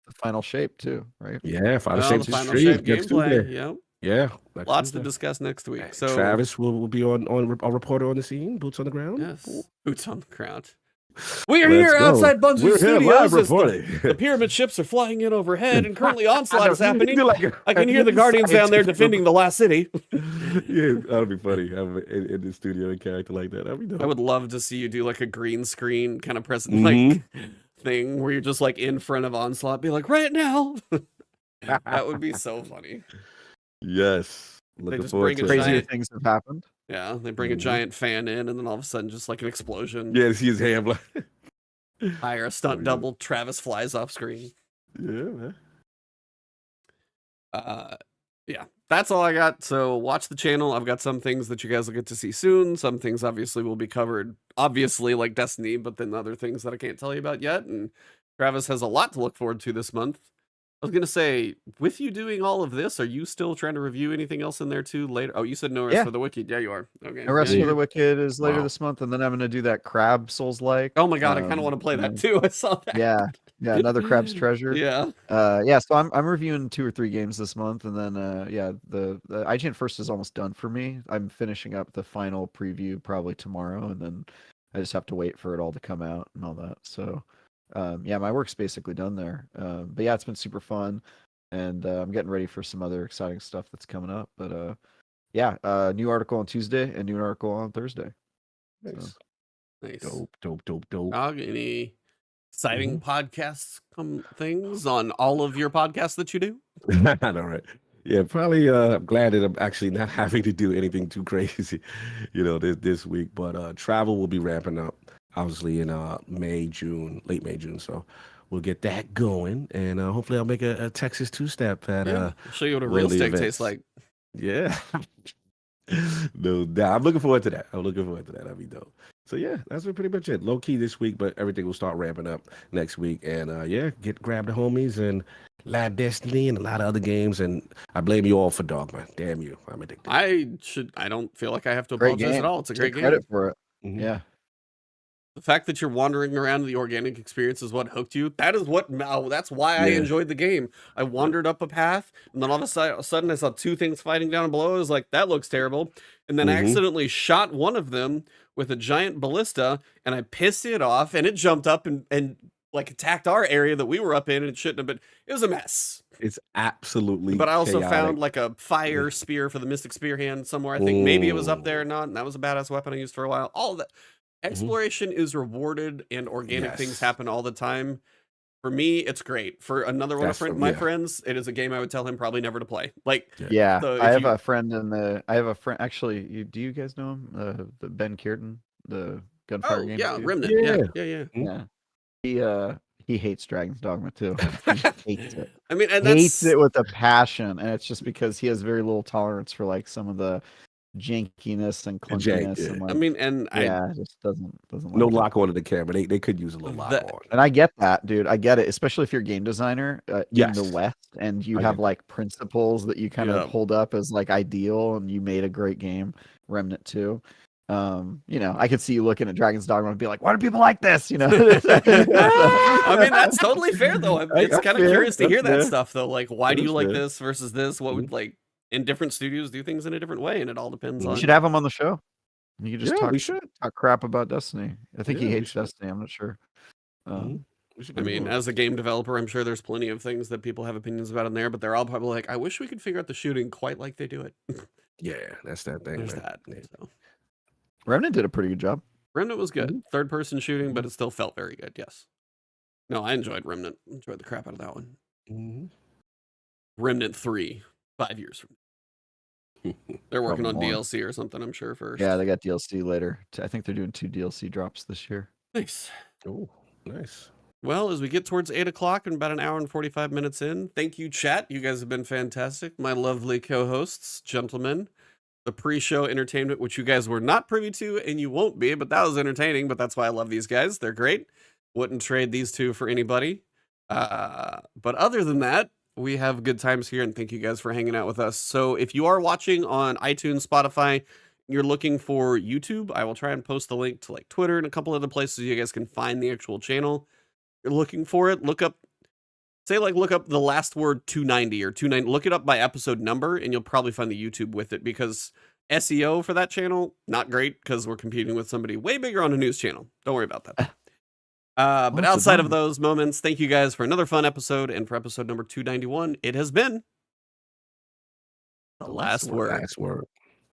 the Final Shape too, right? Yeah, Final Shape gameplay. Yeah, lots to discuss next week. So Travis will be on a reporter on the scene, boots on the ground. Yes, boots on the ground. We're Let's here go. outside Bungie We're here live Studios. As reporting. the pyramid ships are flying in overhead, and currently onslaught is happening. Like I can hear the Guardians down there defending the last city. Yeah, that'd be funny. Have in the studio a character like that. That'd be dope. I would love to see you do like a green screen kind of present like thing where you're just like in front of onslaught, be like, right now. That would be so funny. Yes. Looking just forward bring a to it. Crazier giant- things have happened. Yeah, they bring a giant fan in, and then all of a sudden, just like an explosion. Yeah, to see his hand. Like, Hire a stunt double. Travis flies off screen. yeah, man. Yeah, that's all I got. So watch the channel. I've got some things that you guys will get to see soon. Some things obviously will be covered, obviously like Destiny, but then other things that I can't tell you about yet. And Travis has a lot to look forward to this month. I was gonna say, with you doing all of this, are you still trying to review anything else in there too later? Oh, you said no rest Yeah. for the Wicked. Yeah, you are. Okay. The rest Yeah, of the Wicked is later Wow. this month, and then I'm gonna do that Crab Souls like. Oh my god, I kind of want to play that too. I saw that. Yeah, another Crab's Treasure. Yeah. Yeah. So I'm reviewing 2 or 3 games this month, and then the IGN First is almost done for me. I'm finishing up the final preview probably tomorrow, and then I just have to wait for it all to come out and all that. So yeah, my work's basically done there. But yeah, it's been super fun. And I'm getting ready for some other exciting stuff that's coming up. But yeah, new article on Tuesday and new article on Thursday. Nice. Nice. Dope. Dog, any exciting podcasts things on all of your podcasts that you do? I know, right? Yeah, probably. I'm glad that I'm actually not having to do anything too crazy, this week. But travel will be ramping up, obviously in May, June, late May, June. So we'll get that going, and hopefully I'll make a Texas two-step at I'll show you what a real early steak events. tastes like. Yeah. No doubt. I'm looking forward to that. That'd be dope. So yeah, that's pretty much it. Low key this week, but everything will start ramping up next week. And yeah, grab the homies and Live Destiny and a lot of other games. And I blame you all for Dogma. Damn you. I'm addicted. I don't feel like I have to Great apologize game. at all. It's a great Take game. credit for it. Mhm. Yeah. The fact that you're wandering around the organic experience is what hooked you. That's why I Yeah. enjoyed the game. I wandered up a path, and then all of a sudden I saw 2 things fighting down below. I was like, that looks terrible. And then I accidentally shot one of them with a giant ballista, and I pissed it off, and it jumped up and like attacked our area that we were up in, and it shouldn't have been. It was a mess. It's absolutely But I also chaotic. found like a fire spear for the Mystic Spear hand somewhere. I think maybe it was up there or not, and that was a badass weapon I used for a while. All of that. Exploration is rewarded, and organic things Yes. happen all the time. For me, it's great. For another one of my friends, it is a game I would tell him probably never to play. Like, Yeah. So if I have you- a friend actually, do you guys know him? The Ben Kierton, the Gunfire oh game. yeah, dude? Remnant. Yeah. Yeah. He hates Dragon's Dogma too. He hates it. I mean, and Hates that's it with a passion, and it's just because he has very little tolerance for like some of the jankiness and clunkiness. yeah. And like, I mean, and yeah, it just doesn't No like it. lock on to the camera. They could use a little lock on. And I get that, dude. I get it, especially if you're a game designer in Yes. the West and you I have get like principles that you kind Yeah. of hold up as like ideal, and you made a great game, Remnant 2. I could see you looking at Dragon's Dogma and be like, "Why do people like this?" I mean, that's totally fair though. It's That's kind of fair. curious to hear That's that fair. stuff though. Like, why do you That's like fair. this versus this? What would like in different studios do things in a different way, and it all depends You on. should have him on the show. You could just Yeah, talk we should. crap about Destiny. I think Yeah, he we hates should. Destiny. I'm not sure. We should I get mean, him on. as a game developer, I'm sure there's plenty of things that people have opinions about in there, but they're all probably like, I wish we could figure out the shooting quite like they do it. Yeah, that's that thing. There's man. that. Yeah. So. Remnant did a pretty good job. Remnant was good. Third person shooting, but it still felt very good. Yes. No, I enjoyed Remnant. Enjoyed the crap out of that one. Mhm. Remnant 3, 5 years from now. They're working Probably on more. DLC or something, I'm sure, first. Yeah, they got DLC later. I think they're doing 2 DLC drops this year. Nice. Oh, nice. Well, as we get towards 8 o'clock and about an hour and 45 minutes in, thank you, chat. You guys have been fantastic. My lovely co-hosts, gentlemen. The pre-show entertainment, which you guys were not privy to, and you won't be, but that was entertaining, but that's why I love these guys. They're great. Wouldn't trade these two for anybody. But other than that, we have good times here, and thank you guys for hanging out with us. So if you are watching on iTunes, Spotify, you're looking for YouTube, I will try and post the link to like Twitter and a couple other places you guys can find the actual channel. You're looking for it, look up the last word 290 or 290. Look it up by episode number, and you'll probably find the YouTube with it, because SEO for that channel, not great, because we're competing with somebody way bigger on a news channel. Don't worry about that. But it's a outside of bummer. those moments, thank you guys for another fun episode. And for episode number 291, it has been the last word. Last word.